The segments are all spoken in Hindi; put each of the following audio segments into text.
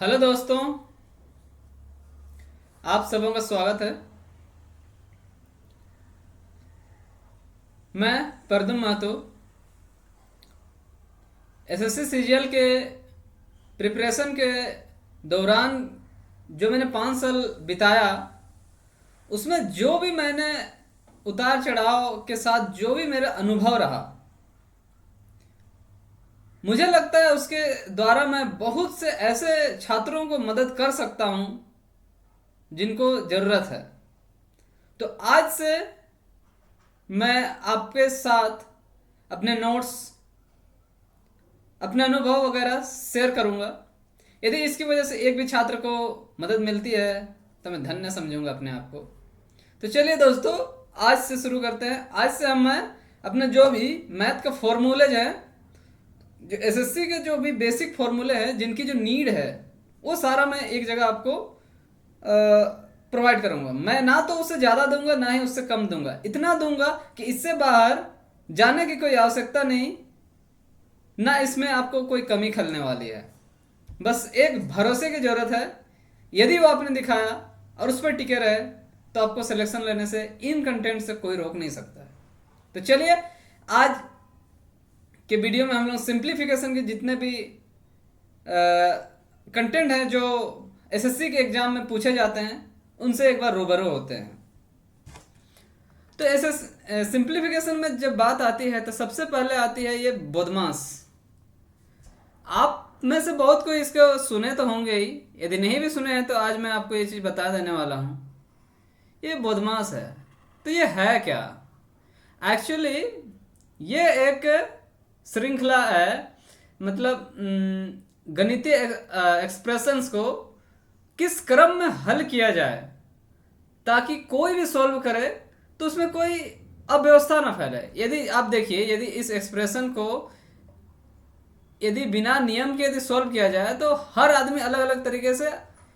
हेलो दोस्तों, आप सबों का स्वागत है। मैं परदुम महतो एसएससी सीजीएल के प्रिपरेशन के दौरान जो मैंने 5 साल बिताया, उसमें जो भी मैंने उतार चढ़ाव के साथ जो भी मेरा अनुभव रहा, मुझे लगता है उसके द्वारा मैं बहुत से ऐसे छात्रों को मदद कर सकता हूं जिनको ज़रूरत है। तो आज से मैं आपके साथ अपने नोट्स, अपने अनुभव वगैरह शेयर करूंगा। यदि इसकी वजह से एक भी छात्र को मदद मिलती है तो मैं धन्य समझूंगा अपने आप को। तो चलिए दोस्तों, आज से शुरू करते हैं। आज से मैं अपने जो भी मैथ का फॉर्मूलेज है, जो एसएससी के जो भी बेसिक फॉर्मूले हैं, जिनकी जो नीड है, वो सारा मैं एक जगह आपको प्रोवाइड करूंगा। मैं ना तो उससे ज़्यादा दूंगा, ना ही उससे कम दूंगा। इतना दूंगा कि इससे बाहर जाने की कोई आवश्यकता नहीं, ना इसमें आपको कोई कमी खलने वाली है। बस एक भरोसे की ज़रूरत है। यदि वो आपने दिखाया और उस पर टिके रहे तो आपको सिलेक्शन लेने से, इन कंटेंट से कोई रोक नहीं सकता है। तो चलिए, आज के वीडियो में हम लोग सिंप्लीफिकेशन के जितने भी कंटेंट हैं जो एसएससी के एग्जाम में पूछे जाते हैं, उनसे एक बार रूबरू होते हैं। तो ऐसे सिंप्लीफिकेशन में जब बात आती है तो सबसे पहले आती है ये बदमाश। आप में से बहुत कोई इसको सुने तो होंगे ही, यदि नहीं भी सुने हैं तो आज मैं आपको ये चीज़ बता देने वाला हूँ। ये बदमाश है। तो ये है क्या? एक्चुअली ये एक श्रृंखला है, मतलब गणितीय एक्सप्रेशंस को किस क्रम में हल किया जाए ताकि कोई भी सॉल्व करे तो उसमें कोई अव्यवस्था ना फैले। यदि आप देखिए, यदि इस एक्सप्रेशन को यदि बिना नियम के यदि सॉल्व किया जाए तो हर आदमी अलग अलग तरीके से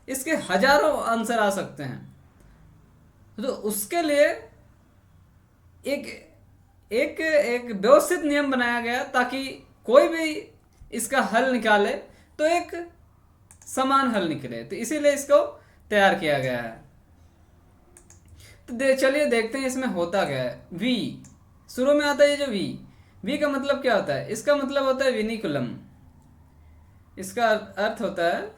इसके हजारों आंसर आ सकते हैं। तो उसके लिए एक एक एक व्यवस्थित नियम बनाया गया ताकि कोई भी इसका हल निकाले तो एक समान हल निकले। तो इसीलिए इसको तैयार किया गया है। तो चलिए देखते हैं इसमें होता क्या है। वी शुरू में आता है। जो वी का मतलब क्या होता है? इसका मतलब होता है विनिकुलम। इसका अर्थ होता है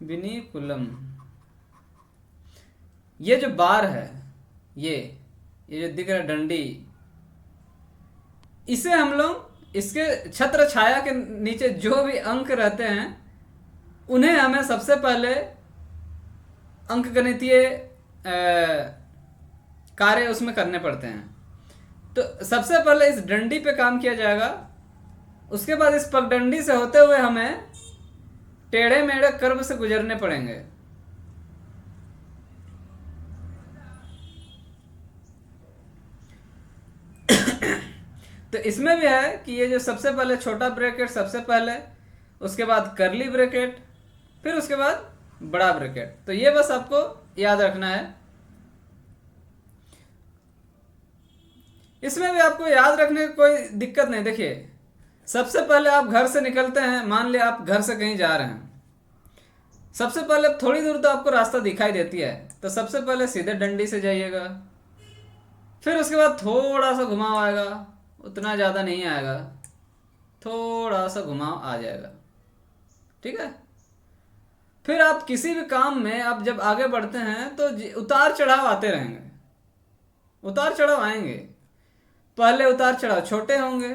विनिकुलम। ये जो बार है, ये जो दिख रहा है डंडी, इसे हम लोग इसके छत्र छाया के नीचे जो भी अंक रहते हैं उन्हें हमें सबसे पहले अंकगणितीय कार्य उसमें करने पड़ते हैं। तो सबसे पहले इस डंडी पे काम किया जाएगा। उसके बाद इस पगडंडी से होते हुए हमें टेढ़े मेढ़े कर्व से गुजरने पड़ेंगे। तो इसमें भी है कि ये जो सबसे पहले छोटा ब्रैकेट सबसे पहले, उसके बाद करली ब्रैकेट, फिर उसके बाद बड़ा ब्रैकेट। तो ये बस आपको याद रखना है। इसमें भी आपको याद रखने की कोई दिक्कत नहीं। देखिए, सबसे पहले आप घर से निकलते हैं, मान लिया आप घर से कहीं जा रहे हैं। सबसे पहले थोड़ी दूर तो आपको रास्ता दिखाई देती है, तो सबसे पहले सीधे डंडी से जाइएगा। फिर उसके बाद थोड़ा सा घुमाव आएगा, उतना ज़्यादा नहीं आएगा, थोड़ा सा घुमाव आ जाएगा, ठीक है। फिर आप किसी भी काम में आप जब आगे बढ़ते हैं तो उतार चढ़ाव आते रहेंगे, उतार चढ़ाव आएंगे। पहले उतार चढ़ाव छोटे होंगे,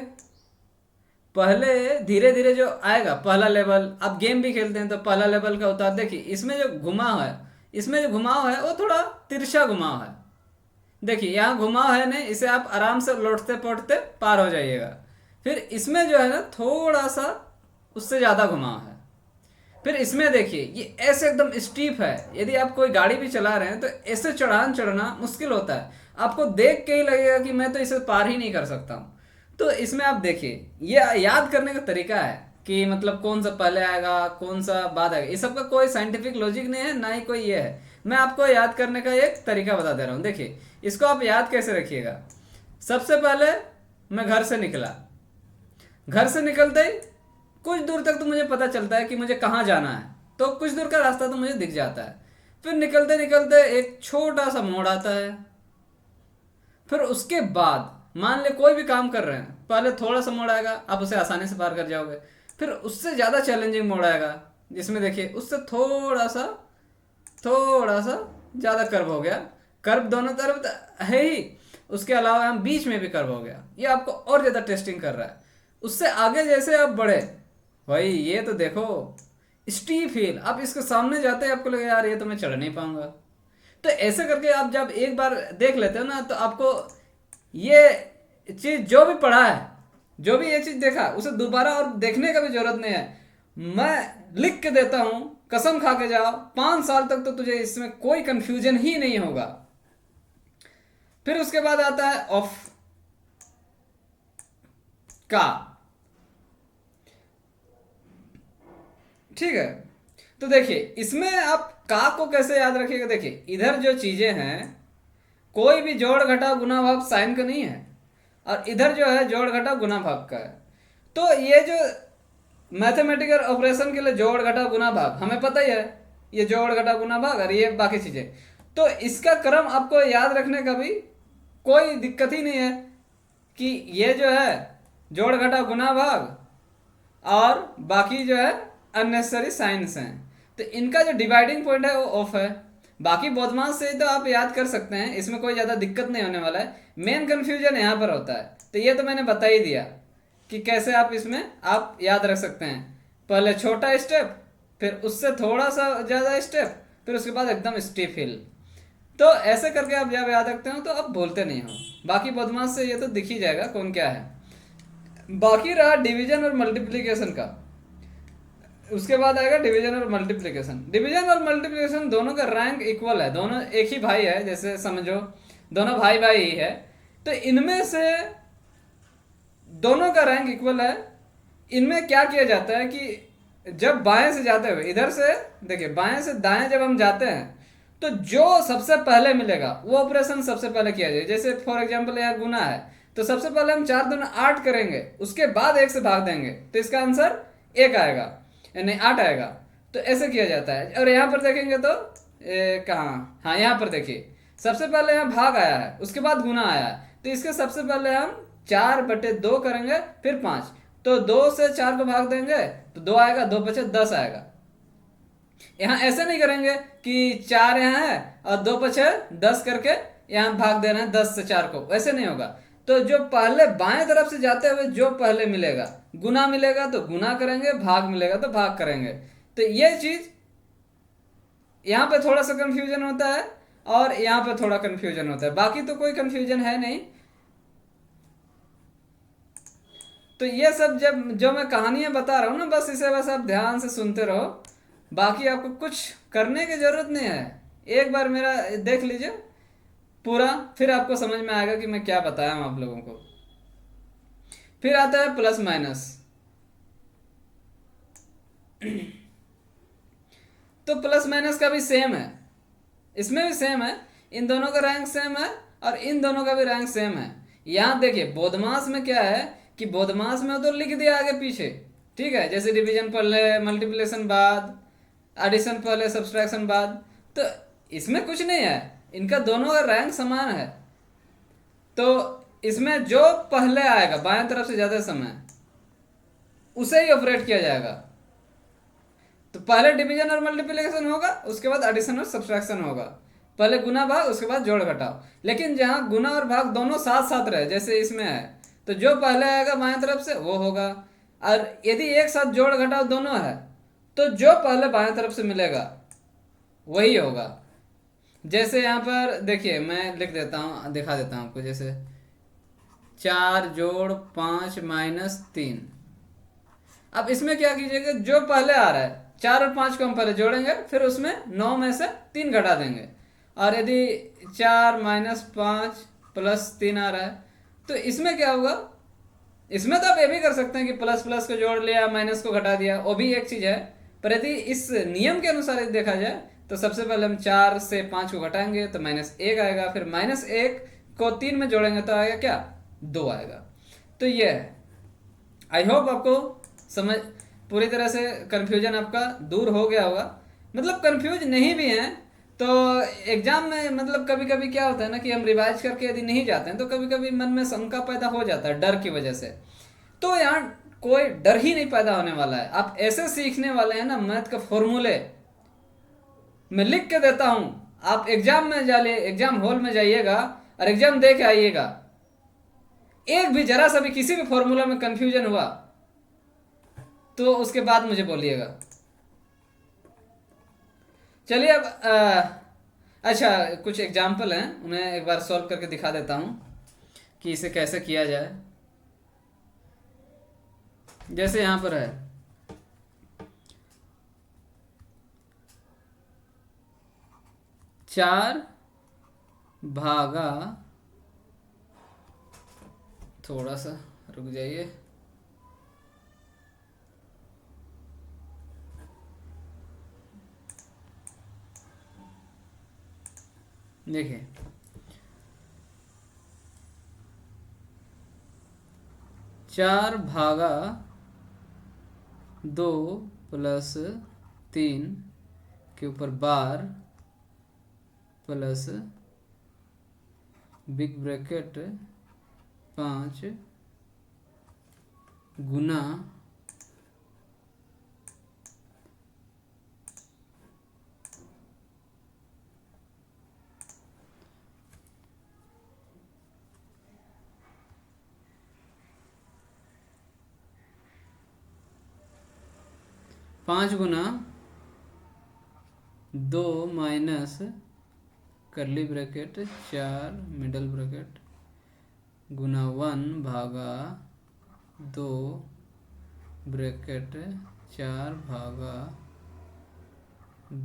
पहले धीरे धीरे जो आएगा पहला लेवल। आप गेम भी खेलते हैं तो पहला लेवल का उतार देखिए। इसमें जो घुमाव है, इसमें जो घुमाव है वो थोड़ा तिरछा घुमाव है। देखिए यहाँ घुमाव है नहीं, इसे आप आराम से लौटते पौटते पार हो जाइएगा। फिर इसमें जो है ना थोड़ा सा उससे ज़्यादा घुमाव है। फिर इसमें देखिए ये ऐसे एकदम स्टीप है। यदि आप कोई गाड़ी भी चला रहे हैं तो ऐसे चढ़ान चढ़ना मुश्किल होता है। आपको देख के ही लगेगा कि मैं तो इसे पार ही नहीं कर सकता हूँ। तो इसमें आप देखिए, ये याद करने का तरीका है कि मतलब कौन सा पहले आएगा, कौन सा बाद आएगा। ये सब का कोई साइंटिफिक लॉजिक नहीं है, ना ही कोई ये है। मैं आपको याद करने का एक तरीका बता दे रहा हूँ। देखिए इसको आप याद कैसे रखिएगा। सबसे पहले मैं घर से निकला, घर से निकलते ही कुछ दूर तक तो मुझे पता चलता है कि मुझे कहाँ जाना है, तो कुछ दूर का रास्ता तो मुझे दिख जाता है। फिर निकलते निकलते एक छोटा सा मोड़ आता है। फिर उसके बाद मान ले कोई भी काम कर रहे हैं, पहले थोड़ा सा मोड़ आएगा, आप उसे आसानी से पार कर जाओगे। फिर उससे ज़्यादा चैलेंजिंग मोड़ आएगा, जिसमें देखिए उससे थोड़ा सा ज़्यादा कर्व हो गया। कर्व दोनों तरफ है ही, उसके अलावा हम बीच में भी कर्व हो गया। ये आपको और ज़्यादा टेस्टिंग कर रहा है। उससे आगे जैसे आप बढ़े, भाई ये तो देखो स्टीप हिल, आप इसके सामने जाते हैं आपको लगे यार ये तो मैं चढ़ नहीं पाऊंगा। तो ऐसे करके आप जब एक बार देख लेते हो ना, तो आपको ये चीज़ जो भी पढ़ा है, जो भी ये चीज़ देखा, उसे दोबारा और देखने का भी जरूरत नहीं है। मैं लिख के देता हूं, कसम खा के जाओ 5 साल तक तो तुझे इसमें कोई कंफ्यूजन ही नहीं होगा। फिर उसके बाद आता है ऑफ का, ठीक है। तो देखिए इसमें आप का को कैसे याद रखिएगा। देखिए इधर जो चीजें हैं, कोई भी जोड़ घटा गुना भाग साइन का नहीं है, और इधर जो है जोड़ घटा गुना भाग का है। तो ये जो मैथमेटिकल ऑपरेशन के लिए जोड़ घटा गुना भाग हमें पता ही है, ये जोड़ घटा गुना भाग और ये बाकी चीजें। तो इसका क्रम आपको याद रखने का भी कोई दिक्कत ही नहीं है कि ये जो है जोड़ घटा गुना भाग और बाकी जो है अननेसेसरी साइंस हैं, तो इनका जो डिवाइडिंग पॉइंट है वो ऑफ है। बाकी बदमाश से तो आप याद कर सकते हैं, इसमें कोई ज़्यादा दिक्कत नहीं होने वाला है। मेन कन्फ्यूजन यहाँ पर होता है, तो ये तो मैंने बता ही दिया कि कैसे आप इसमें आप याद रख सकते हैं। पहले छोटा स्टेप, फिर उससे थोड़ा सा ज़्यादा स्टेप, फिर उसके बाद एकदम स्टीप हिल। तो ऐसे करके आप जब याद रखते हो तो आप भूलते नहीं हो। बाकी बदमाश से ये तो दिख ही जाएगा कौन क्या है। बाकी रहा डिवीजन और मल्टीप्लिकेशन का। उसके बाद आएगा डिवीजन और मल्टीप्लिकेशन। डिवीजन और मल्टीप्लिकेशन दोनों का रैंक इक्वल है, दोनों एक ही भाई है, जैसे समझो दोनों भाई भाई ही है। तो इनमें से दोनों का रैंक इक्वल है। इनमें क्या किया जाता है कि जब बाएं से जाते हुए, इधर से देखिए बाएं से दाएं जब हम जाते हैं, तो जो सबसे पहले मिलेगा वो ऑपरेशन सबसे पहले किया जाए। जैसे फॉर एग्जांपल यहाँ गुना है, तो सबसे पहले हम 4 दूना 8 करेंगे, उसके बाद 1 से भाग देंगे, तो इसका आंसर 1 आएगा, नहीं 8 आएगा। तो ऐसे किया जाता है। और यहाँ पर देखेंगे तो कहाँ, हाँ यहाँ पर देखिए सबसे पहले यहाँ भाग आया है, उसके बाद गुना आया है, तो इसके सबसे पहले हम 4/2 करेंगे, फिर 5, तो 2 से 4 को भाग देंगे तो 2 आएगा, 2 बचे 10 आएगा। यहाँ ऐसे नहीं करेंगे कि 4 यहाँ है और 2 बचे 10 करके यहाँ भाग देना है 10 से 4 को, वैसे नहीं होगा। तो जो पहले बाएं तरफ से जाते हुए जो पहले मिलेगा, गुना मिलेगा तो गुना करेंगे, भाग मिलेगा तो भाग करेंगे। तो ये चीज यहाँ पे थोड़ा सा कंफ्यूजन होता है और यहाँ पे थोड़ा कंफ्यूजन होता है, बाकी तो कोई कंफ्यूजन है नहीं। तो ये सब जब जो मैं कहानियां बता रहा हूँ ना, बस इसे बस आप ध्यान से सुनते रहो, बाकी आपको कुछ करने की जरूरत नहीं है। एक बार मेरा देख लीजिए पूरा, फिर आपको समझ में आएगा कि मैं क्या बताया हूं आप लोगों को। फिर आता है प्लस माइनस। तो प्लस माइनस का भी सेम है, इसमें भी सेम है, इन दोनों का रैंक सेम है और इन दोनों का भी रैंक सेम है। यहाँ देखिए बोधमास में क्या है कि बोधमास में तो लिख दिया आगे पीछे, ठीक है, जैसे डिवीजन पहले, मल्टीप्लिकेशन बाद, एडिशन पहले, सब्सट्रैक्शन बाद। तो इसमें कुछ नहीं है, इनका दोनों का रैंक समान है। तो इसमें जो पहले आएगा बाएं तरफ से ज्यादा समय, उसे ही ऑपरेट किया जाएगा। तो पहले डिवीजन और मल्टीप्लिकेशन होगा, उसके बाद एडिशन और सब्सट्रैक्शन होगा, पहले गुना भाग, उसके बाद जोड़ घटाव। लेकिन जहां गुना और भाग दोनों साथ साथ रहे, जैसे इसमें है, तो जो पहले आएगा बाएं तरफ से वो होगा। और यदि एक साथ जोड़ घटाव दोनों है, तो जो पहले बाएं तरफ से मिलेगा वही होगा। जैसे यहाँ पर देखिए मैं लिख देता हूँ, दिखा देता हूँ आपको। जैसे 4 जोड़ 5 माइनस 3। अब इसमें क्या कीजिएगा, जो पहले आ रहा है 4 और 5 को हम पहले जोड़ेंगे, फिर उसमें 9 में से 3 घटा देंगे। और यदि 4 माइनस 5 प्लस 3 आ रहा है, तो इसमें क्या होगा, इसमें तो आप ये भी कर सकते हैं कि प्लस प्लस को जोड़ लिया, माइनस को घटा दिया, वो भी एक चीज है। पर यदि इस नियम के अनुसार यदि देखा जाए, तो सबसे पहले हम 4 से 5 को घटाएंगे तो -1 आएगा, फिर -1 को 3 में जोड़ेंगे तो आएगा क्या, 2 आएगा। तो ये है। आई होप आपको समझ पूरी तरह से कन्फ्यूजन आपका दूर हो गया होगा। मतलब कन्फ्यूज नहीं भी हैं तो एग्जाम में मतलब कभी कभी क्या होता है ना कि हम रिवाइज करके यदि नहीं जाते हैं तो कभी कभी मन में शंका पैदा हो जाता है डर की वजह से। तो यहाँ कोई डर ही नहीं पैदा होने वाला है। आप ऐसे सीखने वाले हैं ना मैथ के फॉर्मूले, मैं लिख के देता हूँ। आप एग्जाम में एग्जाम हॉल में जाइएगा और एग्जाम दे के आइएगा, एक भी जरा सा भी किसी भी फॉर्मूला में कंफ्यूजन हुआ तो उसके बाद मुझे बोलिएगा। चलिए अब अच्छा कुछ एग्जाम्पल हैं उन्हें एक बार सॉल्व करके दिखा देता हूँ कि इसे कैसे किया जाए। जैसे यहाँ पर है 4 भागा, थोड़ा सा रुक जाइए, देखिए 4 भागा 2 प्लस 3 के ऊपर बार प्लस बिग ब्रैकेट 5 गुना 5 गुना 2 minus curly bracket 4 middle bracket गुना 1 भागा 2 ब्रैकेट 4 भागा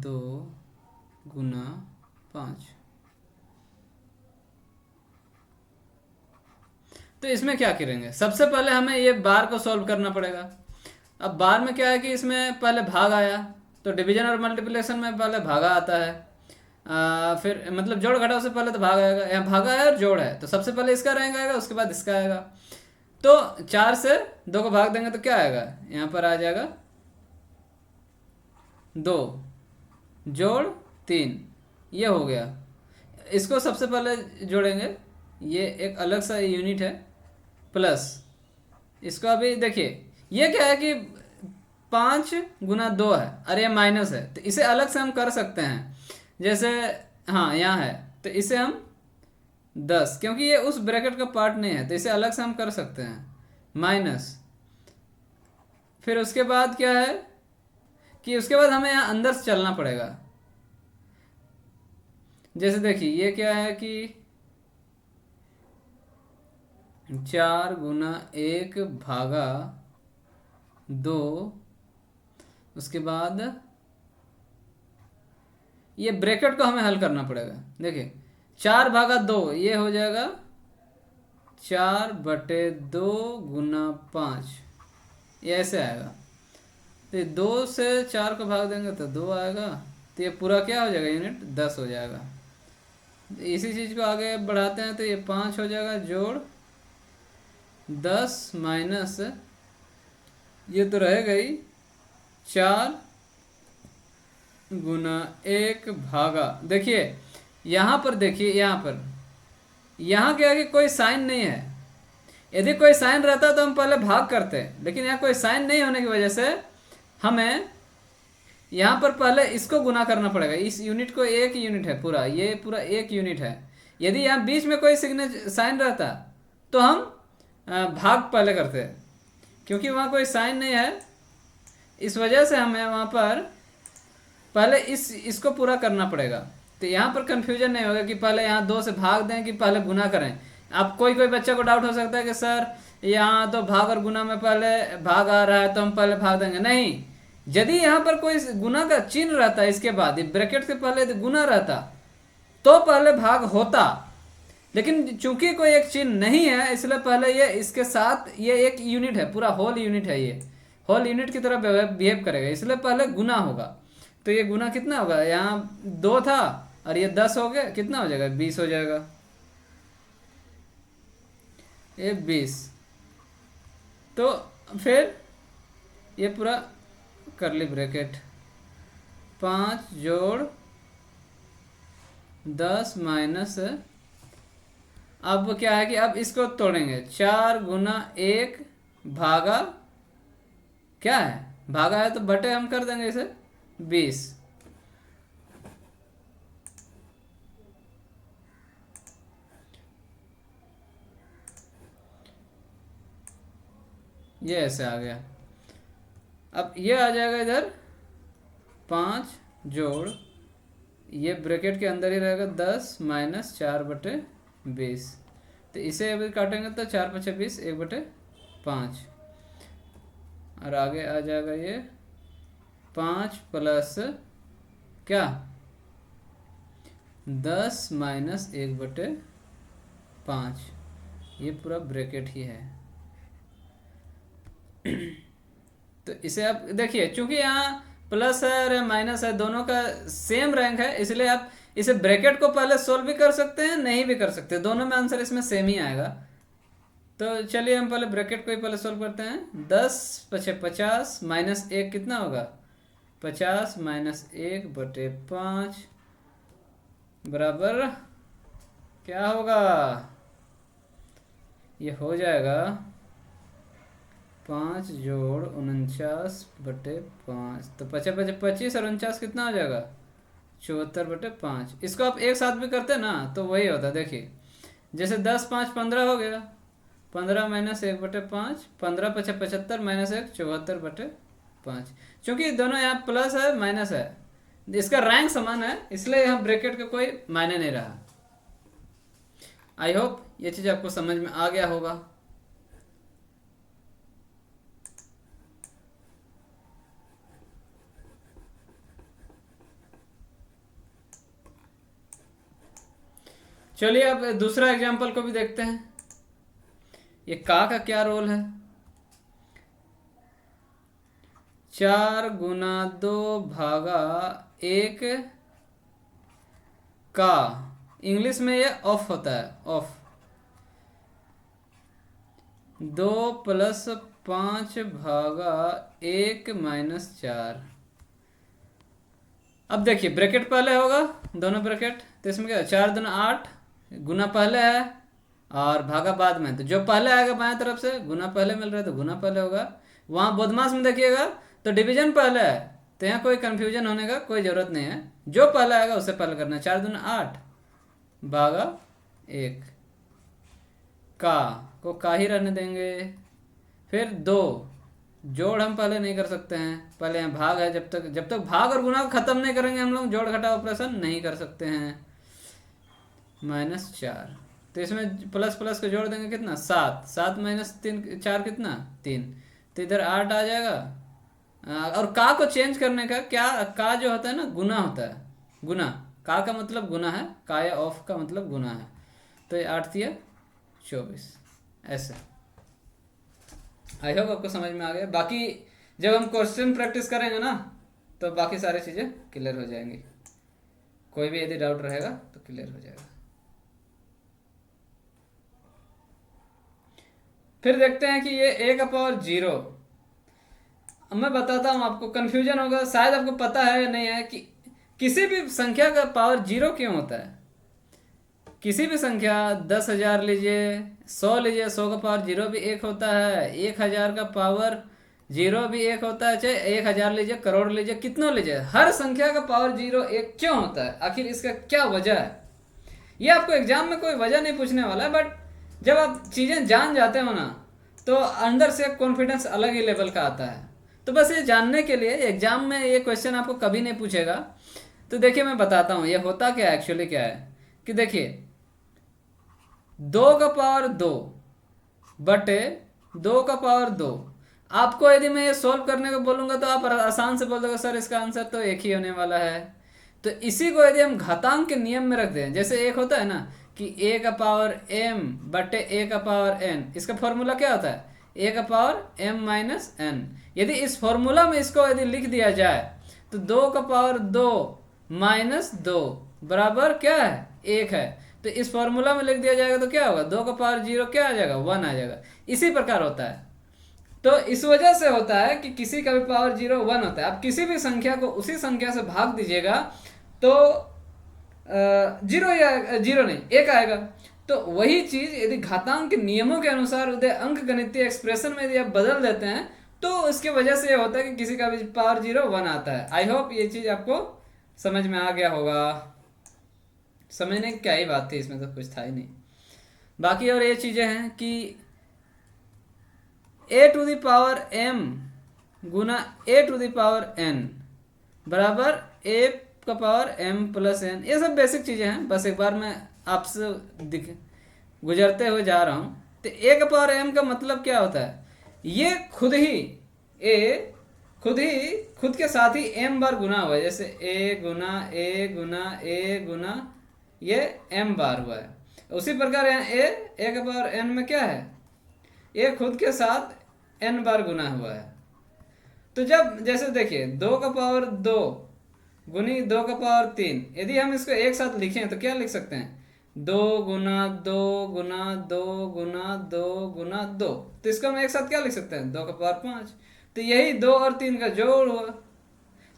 2 गुना 5। तो इसमें क्या करेंगे, सबसे पहले हमें ये बार को सॉल्व करना पड़ेगा। अब बार में क्या है कि इसमें पहले भाग आया तो डिवीजन और मल्टीप्लिकेशन में पहले भागा आता है, फिर मतलब जोड़ घटाव से पहले तो भाग आएगा, यहाँ भागा है और जोड़ है तो सबसे पहले इसका रैंक आएगा उसके बाद इसका आएगा। तो 4 से 2 को भाग देंगे तो क्या आएगा, यहाँ पर आ जाएगा 2 जोड़ 3, ये हो गया। इसको सबसे पहले जोड़ेंगे, ये एक अलग सा यूनिट है, प्लस इसको अभी देखिए ये क्या है कि 5 गुना 2 है और ये माइनस है तो इसे अलग से हम कर सकते हैं। जैसे हाँ यहाँ है तो इसे हम 10, क्योंकि ये उस ब्रैकेट का पार्ट नहीं है तो इसे अलग से हम कर सकते हैं माइनस। फिर उसके बाद क्या है कि उसके बाद हमें यहाँ अंदर से चलना पड़ेगा। जैसे देखिए ये क्या है कि 4 गुना 1 भागा 2, उसके बाद ये ब्रैकेट को हमें हल करना पड़ेगा। देखिए 4 भागा 2 ये हो जाएगा 4/2 गुना 5, ये ऐसे आएगा। तो ये 2 से 4 को भाग देंगे तो 2 आएगा, तो ये पूरा क्या हो जाएगा यूनिट 10 हो जाएगा। इसी चीज़ को आगे बढ़ाते हैं तो ये 5 हो जाएगा जोड़ 10 माइनस ये तो रहेगा ही 4 गुना 1 भागा, देखिए यहाँ पर देखिए यहाँ क्या है कि कोई साइन नहीं है। यदि कोई साइन रहता तो हम पहले भाग करते, लेकिन यहाँ कोई साइन नहीं होने की वजह से हमें यहाँ पर पहले इसको गुना करना पड़ेगा। इस यूनिट को एक यूनिट है पूरा, ये पूरा एक यूनिट है। यदि यहाँ बीच में कोई साइन रहता तो हम भाग पहले करते, क्योंकि वहाँ कोई साइन नहीं है इस वजह से हमें वहाँ पर पहले इसको पूरा करना पड़ेगा। तो यहाँ पर कन्फ्यूजन नहीं होगा कि पहले यहाँ 2 से भाग दें कि पहले गुना करें। अब कोई बच्चे को डाउट हो सकता है कि सर यहाँ तो भाग और गुना में पहले भाग आ रहा है तो हम पहले भाग देंगे, नहीं। यदि यहाँ पर कोई गुना का चिन्ह रहता इसके बाद ब्रैकेट से पहले गुना रहता तो पहले भाग होता, लेकिन चूंकि कोई एक चिन्ह नहीं है इसलिए पहले ये इसके साथ ये एक यूनिट है, पूरा होल यूनिट है, ये होल यूनिट की तरह बिहेव करेगा, इसलिए पहले गुना होगा। तो ये गुना कितना होगा, यहाँ 2 था और ये 10 हो गया, कितना हो जाएगा 20 हो जाएगा, ये 20। तो फिर ये पूरा करली ब्रैकेट 5 जोड़ 10 माइनस, अब क्या है कि अब इसको तोड़ेंगे, 4 गुना 1 भागा क्या है, भागा है तो बटे हम कर देंगे इसे 20। ये ऐसे आ गया। अब ये आ जाएगा इधर 5 जोड़, ये ब्रैकेट के अंदर ही रहेगा 10 माइनस 4/20। तो इसे अभी काटेंगे तो 4×5 = 1/5, और आगे आ जाएगा ये 5 प्लस क्या 10 माइनस 1/5, ये पूरा ब्रैकेट ही है। तो इसे आप देखिए, चूंकि यहाँ प्लस है और माइनस है, दोनों का सेम रैंक है, इसलिए आप इसे ब्रैकेट को पहले सोल्व भी कर सकते हैं, नहीं भी कर सकते, दोनों में आंसर इसमें सेम ही आएगा। तो चलिए हम पहले ब्रैकेट को ही पहले सोल्व करते हैं। 10×50 माइनस 1 कितना होगा, 50 माइनस 1/5 बराबर क्या होगा, ये हो जाएगा 5 जोड़ 49/5। तो 25 और 49 कितना हो जाएगा, 74/5। इसको आप एक साथ भी करते ना तो वही होता है। देखिए जैसे 10 5 15 हो गया, 15 माइनस 1/5, 15×5 = 75 माइनस 1 74/5। चूंकि दोनों यहाँ प्लस है माइनस है, इसका रैंक समान है, इसलिए यहाँ ब्रैकेट का कोई मायने नहीं रहा। आई होप ये चीज़ आपको समझ में आ गया होगा। चलिए अब दूसरा एग्जाम्पल को भी देखते हैं। ये का क्या रोल है, 4 गुना 2 भागा 1 का, इंग्लिश में ये ऑफ होता है, ऑफ 2 + 5 भागा 1 माइनस 4। अब देखिए ब्रैकेट पहले होगा, दोनों ब्रैकेट, तो इसमें क्या है 4 दूना 8, गुना पहले है और भागा बाद में, तो जो पहले आएगा बाएं तरफ से, गुना पहले मिल रहा है तो गुना पहले होगा। वहाँ बोधमास में देखिएगा तो डिवीजन पहले है, तो यहाँ कोई कंफ्यूजन होने का कोई ज़रूरत नहीं है, जो पहले आएगा उससे पहले करना है। 4 दूना 8 भागा 1, का को का ही रहने देंगे। फिर 2 जोड़ हम पहले नहीं कर सकते हैं, पहले यहाँ भाग है, जब तक भाग और गुना को खत्म नहीं करेंगे हम लोग जोड़ घटाव ऑपरेशन नहीं कर सकते हैं। -4, तो इसमें प्लस प्लस को जोड़ देंगे कितना 7, 7 माइनस 3 4 कितना 3, तो इधर 8 आ जाएगा। और का को चेंज करने का क्या, का जो होता है ना गुना होता है, गुना, का मतलब गुना है, का या ऑफ का मतलब गुना है, तो ये 8 × 24 ऐसे। आई होप आपको समझ में आ गया। बाकी जब हम क्वेश्चन प्रैक्टिस करेंगे ना तो बाकी सारी चीज़ें क्लियर हो जाएंगी, कोई भी यदि डाउट रहेगा तो क्लियर हो जाएगा। फिर देखते हैं कि ये a⁴0, अब मैं बताता हूँ आपको, कंफ्यूजन होगा, शायद आपको पता है या नहीं है कि किसी भी संख्या का पावर 0 क्यों होता है। किसी भी संख्या 10,000 लीजिए, 100 लीजिए, 100 का पावर 0 भी 1 होता है, 1,000 का पावर 0 भी 1 होता है, चाहे 1,000 लीजिए, करोड़ लीजिए, कितनों लीजिए, हर संख्या का पावर 0 1 क्यों होता है, आखिर इसका क्या वजह है। ये आपको एग्जाम में कोई वजह नहीं पूछने वाला है, बट जब आप चीज़ें जान जाते हो ना तो अंदर से कॉन्फिडेंस अलग ही लेवल का आता है। तो बस ये जानने के लिए एग्जाम में ये क्वेश्चन आपको कभी नहीं पूछेगा। तो देखिए मैं बताता हूँ ये होता क्या है, एक्चुअली क्या है कि देखिए 2 का पावर 2 बटे 2 का पावर 2, आपको यदि मैं ये सोल्व करने को बोलूँगा तो आप आसान से बोल दोगे सर इसका आंसर तो एक ही होने वाला है। तो इसी को यदि हम घातांक के नियम में रख दें, जैसे एक होता है ना कि a का पावर m बटे a का पावर n, इसका फॉर्मूला क्या होता है a का पावर m माइनस n। यदि इस फॉर्मूला में इसको यदि लिख दिया जाए तो 2 का पावर 2 माइनस 2 बराबर क्या है 1 है। तो इस फॉर्मूला में लिख दिया जाएगा तो क्या होगा 2 का पावर 0 क्या आ जाएगा 1 आ जाएगा। इसी प्रकार होता है, तो इस वजह से होता है कि किसी का भी पावर 0 1 होता है। आप किसी भी संख्या को उसी संख्या से भाग दीजिएगा तो 0 या 0 नहीं 1 आएगा। तो वही चीज यदि घातांक के नियमों के अनुसार उदय अंक गणितीय एक्सप्रेशन में यदि आप बदल देते हैं तो इसके वजह से ये होता है कि किसी का भी पावर 0 1 आता है। आई होप ये चीज आपको समझ में आ गया होगा। समझने की क्या ही बात थी, इसमें तो कुछ था ही नहीं। बाकी और ये चीजें हैं कि a⁴m गुना a⁴n बराबर a⁴m+n। ये सब बेसिक चीजें हैं, बस एक बार मैं आपसे गुजरते हुए जा रहा हूँ। तो a⁴m का मतलब क्या होता है, ये खुद के साथ ही m बार गुना हुआ है। जैसे a गुना ये m बार हुआ है। उसी प्रकार यहाँ a⁴n में क्या है, a खुद के साथ n बार गुना हुआ है। तो जब जैसे देखिए 2⁴ 2 गुनी 2⁴3, यदि हम इसको एक साथ लिखें तो क्या लिख सकते हैं, 2 गुना 2 गुना 2 गुना 2 गुना 2। तो इसको हम एक साथ क्या लिख सकते हैं, 2⁴5। तो यही 2 और 3 का जोड़ हुआ।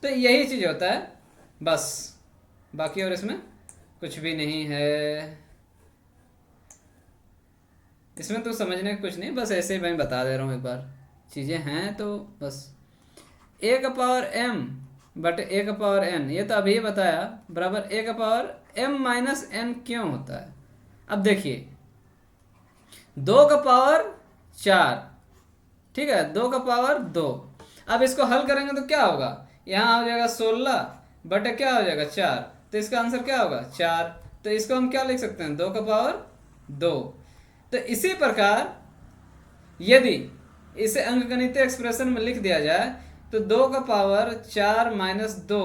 तो यही चीज होता है बस, बाकी और इसमें कुछ भी नहीं है। इसमें तो समझने का कुछ नहीं, बस ऐसे ही मैं बता दे रहा हूँ एक बार, चीज़ें हैं तो बस। a⁴m बट a⁴n ये तो अभी बताया बराबर a⁴m-n क्यों होता है। अब देखिए 2⁴4, ठीक है, 2⁴2। अब इसको हल करेंगे तो क्या होगा, यहाँ हो जाएगा 16 बटे क्या हो जाएगा 4। तो इसका आंसर क्या होगा 4। तो इसको हम क्या लिख सकते हैं, 2⁴2। तो इसी प्रकार यदि इसे अंकगणितीय एक्सप्रेशन में लिख दिया जाए तो 2⁴4 - 2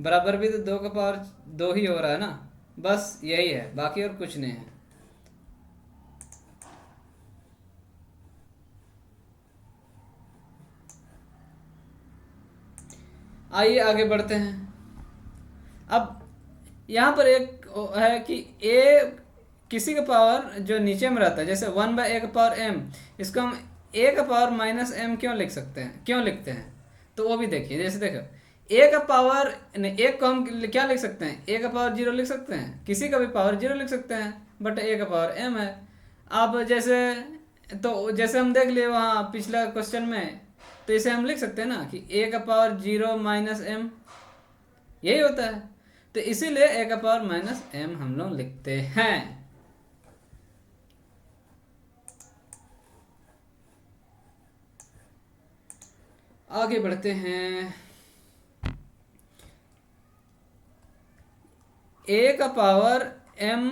बराबर भी तो 2⁴2 ही हो रहा है ना, बस यही है, बाकी और कुछ नहीं है। आइए आगे बढ़ते हैं। अब यहाँ पर एक है कि a किसी का पावर जो नीचे में रहता है, जैसे 1/a⁴m, इसको हम a⁻−m क्यों लिख सकते हैं, क्यों लिखते हैं, तो वो भी देखिए। जैसे देखो एक को हम क्या लिख सकते हैं, a⁴0 लिख सकते हैं, किसी का भी पावर 0 लिख सकते हैं, बट a⁴m है। अब जैसे हम देख लिए वहाँ पिछला क्वेश्चन में, तो इसे हम लिख सकते हैं ना कि a⁴0−m यही होता है। तो इसीलिए a⁻−m हम लोग लिखते हैं। आगे बढ़ते हैं। a⁴m⁴n,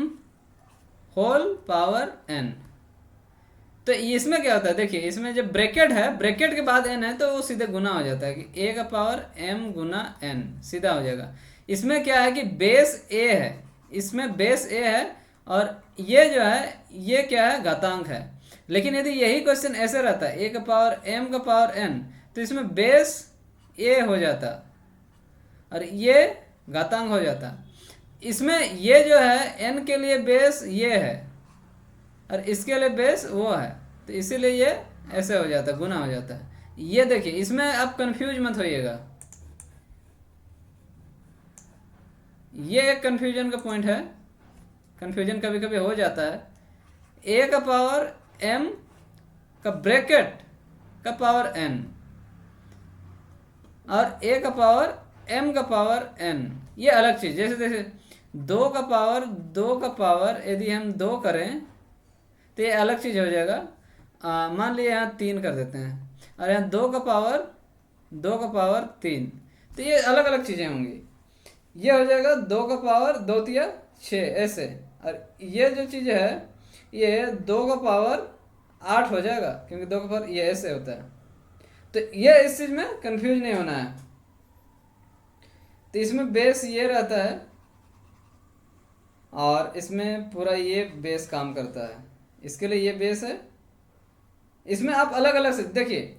तो इसमें क्या होता है, देखिए इसमें जब ब्रैकेट है, ब्रैकेट के बाद n है तो वो सीधे गुना हो जाता है कि a⁴m गुना n सीधा हो जाएगा। इसमें क्या है कि बेस a है, इसमें बेस a है और ये जो है ये क्या है, घातांक है। लेकिन यदि यही क्वेश्चन ऐसे रहता है a⁴m⁴n, तो इसमें बेस a हो जाता और ये घातांक हो जाता। इसमें ये जो है n के लिए बेस ये है और इसके लिए बेस वो है, तो इसीलिए ये ऐसे हो जाता है, गुना हो जाता है। ये देखिए, इसमें आप कंफ्यूज मत होइएगा, ये एक कंफ्यूजन का पॉइंट है, कंफ्यूजन कभी कभी हो जाता है। a⁴m का ब्रैकेट का पावर n और a⁴m का पावर n, ये अलग चीज। जैसे 2 का पावर यदि हम 2 करें तो ये अलग चीज हो जाएगा। मान लीजिए यहाँ 3 कर देते हैं और यहाँ 2 का पावर 3, तो ये अलग अलग चीजें होंगी। ये हो जाएगा 2 का पावर 2 तिया 6 ऐसे, और ये जो चीज है ये 2 का पावर 8 हो जाएगा, क्योंकि 2 का पावर ये ऐसे होता है। तो ये इस चीज में कंफ्यूज नहीं होना है। तो इसमें बेस ये रहता है और इसमें पूरा ये बेस काम करता है, इसके लिए ये बेस है। इसमें आप अलग अलग से देखिए,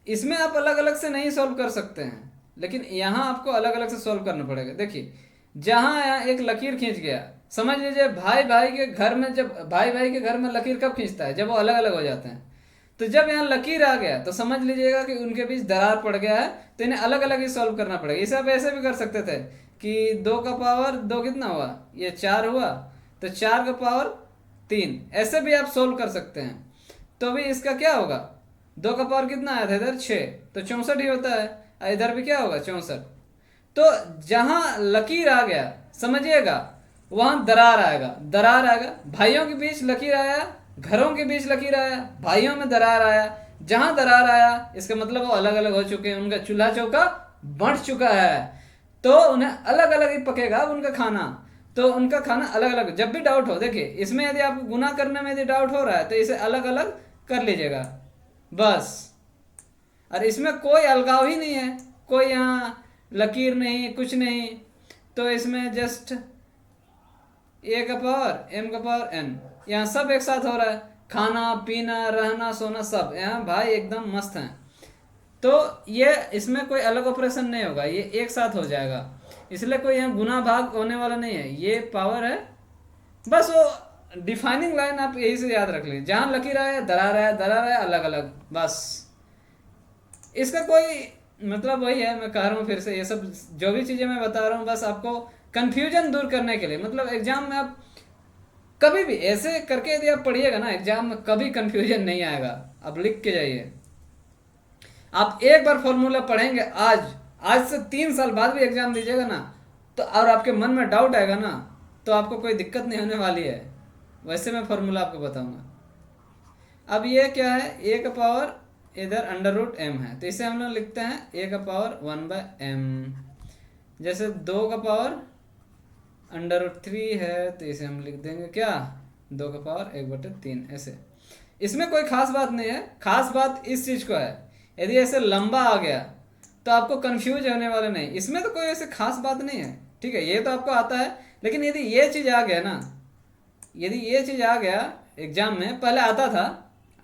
इसमें आप अलग अलग से नहीं सॉल्व कर सकते हैं, लेकिन यहाँ आपको अलग अलग से सॉल्व करना पड़ेगा। देखिए जहाँ यहाँ एक लकीर खींच गया, समझ लीजिए भाई भाई के घर में, जब भाई भाई के घर में लकीर कब खींचता है, जब वो अलग अलग हो जाते हैं। तो जब यहाँ लकीर आ गया तो समझ लीजिएगा कि उनके बीच दरार पड़ गया है, तो इन्हें अलग अलग ही सॉल्व करना पड़ेगा। इसे आप ऐसे भी कर सकते थे कि 2 का पावर 2 कितना हुआ, ये 4 हुआ, तो 4 का पावर 3, ऐसे भी आप सोल्व कर सकते हैं। तो अभी इसका क्या होगा, 2 का पावर कितना आया था इधर 6, तो 64 ही होता है, इधर भी क्या होगा 64। तो जहां लकीर आ गया समझिएगा वहां दरार आएगा, दरार आएगा। भाइयों के बीच लकीर आया, घरों के बीच लकीर आया, भाइयों में दरार आया, जहां दरार आया इसका मतलब वो अलग अलग हो चुके हैं, उनका चूल्हा चौका बढ़ चुका है, तो उन्हें अलग अलग ही पकेगा उनका खाना। तो उनका खाना अलग अलग, जब भी डाउट हो, देखिए इसमें यदि आपको गुना करने में यदि डाउट हो रहा है तो इसे अलग अलग कर लीजिएगा बस। और इसमें कोई अलगाव ही नहीं है, कोई यहाँ लकीर नहीं, कुछ नहीं। तो इसमें जस्ट ए का पावर एम का पावर एन, यहाँ सब एक साथ हो रहा है, खाना पीना रहना सोना सब यहाँ भाई एकदम मस्त हैं। तो ये इसमें कोई अलग ऑपरेशन नहीं होगा, ये एक साथ हो जाएगा, इसलिए कोई यहाँ गुना भाग होने वाला नहीं है, ये पावर है बस। वो डिफाइनिंग लाइन आप यही से याद रख लीजिए, जहाँ लकीर आया दरार आया, दरार आया अलग अलग, बस। इसका कोई मतलब वही है, मैं कह रहा हूँ फिर से, ये सब जो भी चीज़ें मैं बता रहा हूँ बस आपको कंफ्यूजन दूर करने के लिए। मतलब एग्जाम में आप कभी भी ऐसे करके यदि आप पढ़िएगा ना, एग्जाम में कभी कंफ्यूजन नहीं आएगा। आप लिख के जाइए, आप एक बार फॉर्मूला पढ़ेंगे आज से 3 साल बाद भी एग्जाम दीजिएगा ना, तो और आपके मन में डाउट आएगा ना, तो आपको कोई दिक्कत नहीं होने वाली है। वैसे मैं फॉर्मूला आपको बताऊंगा। अब ये क्या है, ए का पावर इधर अंडर रूट एम है, तो इसे हम लोग लिखते हैं ए का पावर 1/m। जैसे 2 का पावर अंडर रूट 3 है, तो इसे हम लिख देंगे क्या, 2 का पावर 1/3 ऐसे। इसमें कोई खास बात नहीं है, खास बात इस चीज़ को है, यदि ऐसे लंबा आ गया तो आपको कंफ्यूज होने वाले नहीं, इसमें तो कोई ऐसे खास बात नहीं है, ठीक है, ये तो आपको आता है। लेकिन यदि ये चीज़ आ गया ना, यदि ये चीज़ आ गया एग्जाम में, पहले आता था,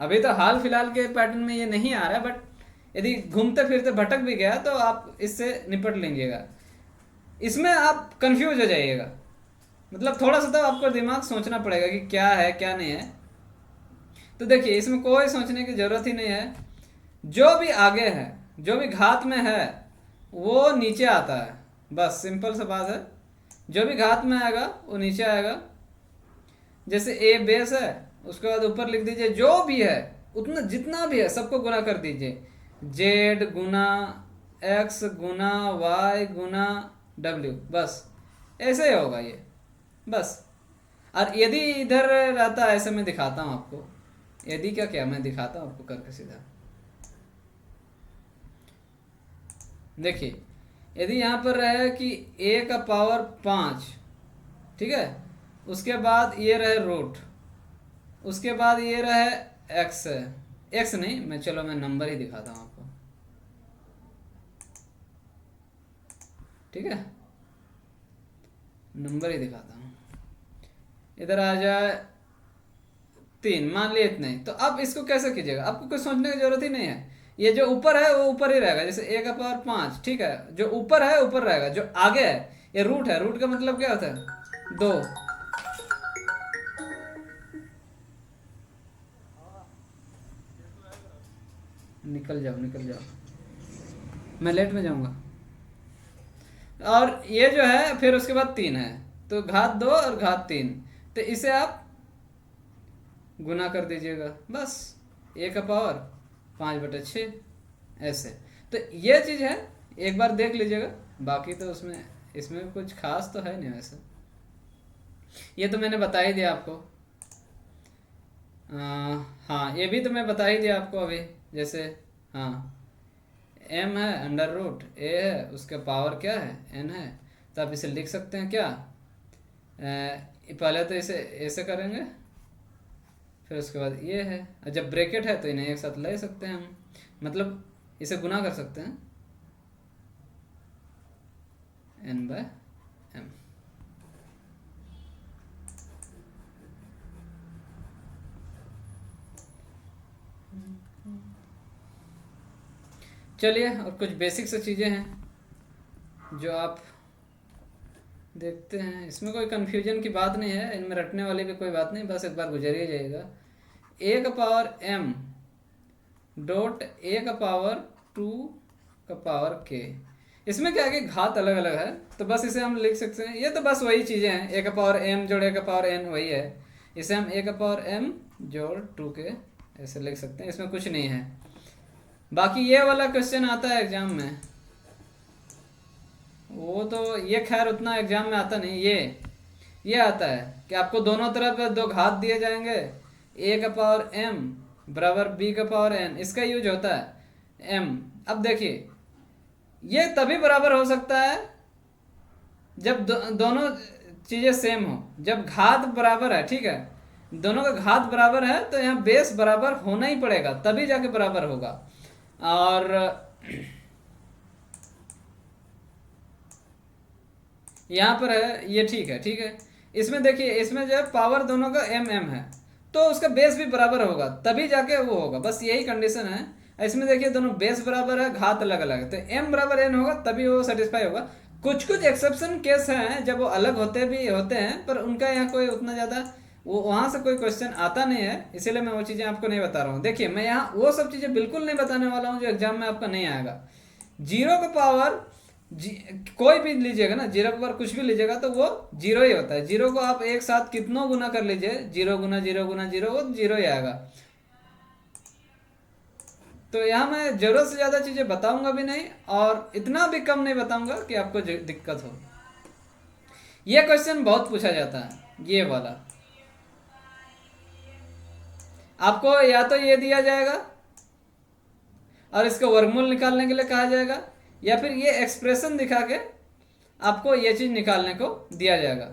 अभी तो हाल फिलहाल के पैटर्न में ये नहीं आ रहा है, बट यदि घूमते फिरते भटक भी गया तो आप इससे निपट लेंगेगा। इसमें आप कंफ्यूज हो जाइएगा, मतलब थोड़ा सा तो आपको दिमाग सोचना पड़ेगा कि क्या है क्या नहीं है। तो देखिए इसमें कोई सोचने की ज़रूरत ही नहीं है, जो भी आगे है, जो भी घात में है वो नीचे आता है, बस सिंपल सा बात है। जो भी घात में आएगा वो नीचे आएगा। जैसे ए बेस है, उसके बाद ऊपर लिख दीजिए जो भी है उतना, जितना भी है सबको गुना कर दीजिए, जेड गुना एक्स गुना वाई गुना डब्ल्यू, बस ऐसे ही होगा ये बस। और यदि इधर रहता है, ऐसे मैं दिखाता हूँ आपको, यदि क्या क्या मैं दिखाता हूँ आपको करके सीधा। देखिए यदि यहाँ पर रहे कि ए का पावर 5, ठीक है, उसके बाद ये रहे रूट, उसके बाद ये रहे एक्स, एक्स नहीं, मैं चलो मैं नंबर ही दिखाता हूँ आपको, ठीक है, नंबर ही दिखाता हूँ। इधर आ जाए 3, मान लिए इतने ही। तो अब इसको कैसे कीजिएगा, आपको कुछ सोचने की जरूरत ही नहीं है, ये जो ऊपर है वो ऊपर ही रहेगा, जैसे ए का पावर 5, ठीक है, जो ऊपर है ऊपर रहेगा, जो आगे है ये रूट है, रूट का मतलब क्या होता है 2। निकल जाओ निकल जाओ, मैं लेट में जाऊंगा। और ये जो है फिर उसके बाद 3 है, तो घात 2 और घात 3, तो इसे आप गुना कर दीजिएगा बस, ए का पावर 5/6 ऐसे। तो ये चीज़ है, एक बार देख लीजिएगा, बाकी तो उसमें इसमें कुछ खास तो है नहीं वैसे, ये तो मैंने बता ही दिया आपको। हाँ ये भी तो मैं बता ही दिया आपको अभी, जैसे हाँ एम है अंडर रूट ए है, उसका पावर क्या है एन है, तो आप इसे लिख सकते हैं क्या, पहले तो इसे ऐसे करेंगे, फिर उसके बाद ये है, और जब ब्रैकेट है तो इन्हें एक साथ ले सकते हैं हम, मतलब इसे गुना कर सकते हैं n/m। चलिए और कुछ बेसिक सी चीज़ें हैं जो आप देखते हैं, इसमें कोई कन्फ्यूजन की बात नहीं है, इनमें रटने वाली भी कोई बात नहीं, बस एक बार गुजर ही जाएगा। ए का पावर m डॉट ए का पावर 2 का पावर k। इसमें क्या है कि घात अलग अलग है, तो बस इसे हम लिख सकते हैं, ये तो बस वही चीज़ें हैं, ए का पावर m जोड़ ए का पावर n वही है। इसे हम ए का पावर m जोड़ 2k ऐसे लिख सकते हैं, इसमें कुछ नहीं है। बाकी ये वाला क्वेश्चन आता है एग्जाम में, वो तो ये खैर उतना एग्जाम में आता नहीं। ये आता है कि आपको दोनों तरफ दो घात दिए जाएंगे, a का पावर m बराबर b का पावर n, इसका यूज होता है m। अब देखिए ये तभी बराबर हो सकता है जब दोनों चीज़ें सेम हो, जब घात बराबर है, ठीक है, दोनों का घात बराबर है तो यहाँ बेस बराबर होना ही पड़ेगा, तभी जाके बराबर होगा। और यहाँ पर है ये, ठीक है, ठीक है। इसमें देखिए, इसमें जो है पावर दोनों का m m है, तो उसका बेस भी बराबर होगा, तभी जाके वो होगा, बस यही कंडीशन है। इसमें देखिए दोनों बेस बराबर है, घात अलग अलग है, तो m बराबर n होगा तभी वो सेटिस्फाई होगा। कुछ कुछ एक्सेप्शन केस हैं जब वो अलग होते हैं, पर उनका यहाँ कोई उतना ज़्यादा वो वहाँ से कोई क्वेश्चन आता नहीं है, इसीलिए मैं वो चीज़ें आपको नहीं बता रहा हूँ। देखिए मैं यहाँ वो सब चीज़ें बिल्कुल नहीं बताने वाला हूँ जो एग्जाम में आपका नहीं आएगा। जीरो का पावर कोई भी लीजिएगा ना, जीरो के पावर कुछ भी लीजिएगा तो वो जीरो ही होता है। जीरो को आप एक साथ कितनों गुना कर लीजिए, जीरो गुना जीरो गुना जीरो, वो जीरो ही आएगा। तो यहाँ मैं जरूरत से ज़्यादा चीज़ें बताऊंगा भी नहीं, और इतना भी कम नहीं बताऊंगा कि आपको दिक्कत हो। ये क्वेश्चन बहुत पूछा जाता है, ये वाला। आपको या तो ये दिया जाएगा और इसका वर्गमूल निकालने के लिए कहा जाएगा, या फिर ये एक्सप्रेशन दिखा के आपको ये चीज़ निकालने को दिया जाएगा।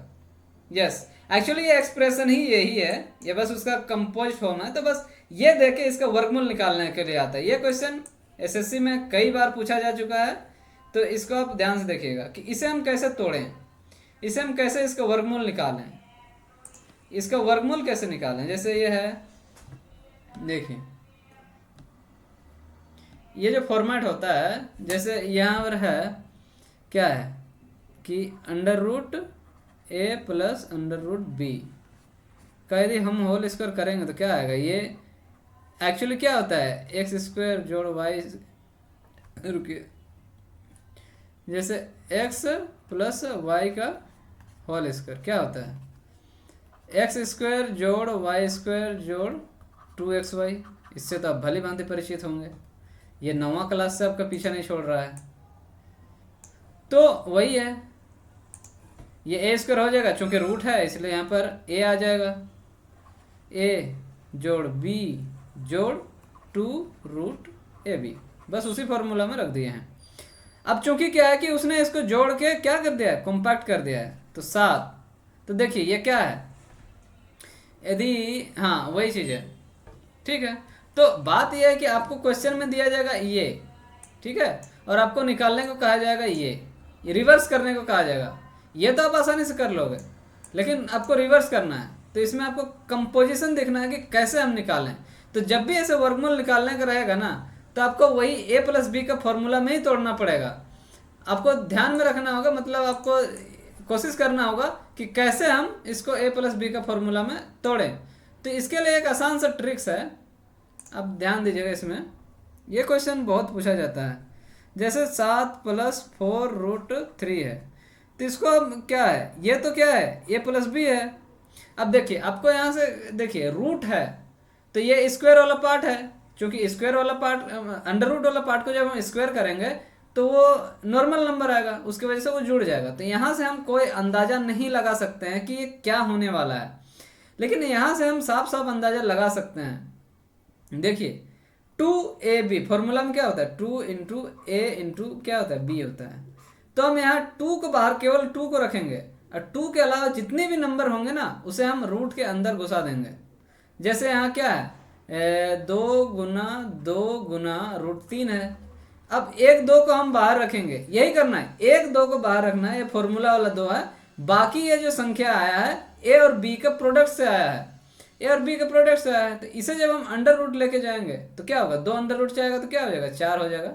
यस, एक्चुअली ये एक्सप्रेशन ही यही है, ये बस उसका कंपोज फॉर्म है। तो बस ये देख के इसका वर्गमूल निकालने के लिए आता है। ये क्वेश्चन एसएससी में कई बार पूछा जा चुका है, तो इसको आप ध्यान से देखिएगा कि इसे हम कैसे तोड़ें, इसे हम कैसे इसका वर्गमूल निकालें, इसका वर्गमूल कैसे निकालें। जैसे ये है, देखिए ये जो फॉर्मेट होता है, जैसे यहाँ पर है क्या है कि अंडर रूट ए प्लस अंडर रूट बी का यदि हम होल स्क्वायर करेंगे तो क्या आएगा। ये एक्चुअली क्या होता है, एक्स स्क्वायर जोड़ वाई, रुकिए, जैसे एक्स प्लस वाई का होल स्क्वायर क्या होता है, एक्स स्क्वायर जोड़ वाई स्क्वायर जोड़ 2xy। इससे तो आप भली भांति परिचित होंगे, ये 9वां क्लास से आपका पीछा नहीं छोड़ रहा है। तो वही है, ये ए स्क्वायर हो जाएगा, चूंकि रूट है इसलिए यहाँ पर ए आ जाएगा, ए जोड़ बी जोड़ 2 रूट ए बी, बस उसी फॉर्मूला में रख दिए हैं। अब चूंकि क्या है कि उसने इसको जोड़ के क्या कर दिया है, कॉम्पैक्ट कर दिया है, तो 7। तो देखिए ये क्या है, यदि हाँ वही चीज़ है, ठीक है। तो बात यह है कि आपको क्वेश्चन में दिया जाएगा ये, ठीक है, और आपको निकालने को कहा जाएगा ये रिवर्स करने को कहा जाएगा। ये तो आप आसानी से कर लोगे, लेकिन आपको रिवर्स करना है, तो इसमें आपको कंपोजिशन देखना है कि कैसे हम निकालें। तो जब भी ऐसे वर्गमूल निकालने का रहेगा ना, तो आपको वही ए प्लस बी का फॉर्मूला में ही तोड़ना पड़ेगा। आपको ध्यान में रखना होगा, मतलब आपको कोशिश करना होगा कि कैसे हम इसको ए प्लस बी का फॉर्मूला में तोड़ें। तो इसके लिए एक आसान सा ट्रिक्स है, आप ध्यान दीजिएगा। इसमें ये क्वेश्चन बहुत पूछा जाता है, जैसे 7 + 4 रूट 3 है, तो इसको क्या है, ये तो क्या है, ए प्लस बी है। अब देखिए आपको यहाँ से देखिए रूट है, तो ये स्क्वायर वाला पार्ट है, क्योंकि स्क्वायर वाला पार्ट, अंडर रूट वाला पार्ट को जब हम स्क्वायर करेंगे तो वो नॉर्मल नंबर आएगा, उसकी वजह से वो जुड़ जाएगा। तो यहाँ से हम कोई अंदाज़ा नहीं लगा सकते हैं कि ये क्या होने वाला है, लेकिन यहाँ से हम साफ साफ अंदाज़ा लगा सकते हैं। देखिए 2ab फॉर्मूला में क्या होता है, 2 × a क्या होता है, b होता है। तो हम यहाँ 2 को बाहर केवल 2 को रखेंगे, और 2 के अलावा जितने भी नंबर होंगे ना उसे हम रूट के अंदर घुसा देंगे। जैसे यहाँ क्या है, 2 × 2 × √3 है। अब 1 2 को हम बाहर रखेंगे, यही करना है, 1 2 को बाहर रखना है, ये फॉर्मूला वाला 2 है। बाकी ये जो संख्या आया है ए और बी का प्रोडक्ट से आया है, ए और बी के प्रोडक्ट से आया है। तो इसे जब हम अंडर रूट लेके जाएंगे तो क्या होगा, 2 अंडर रूट जाएगा तो क्या हो जाएगा, 4 हो जाएगा,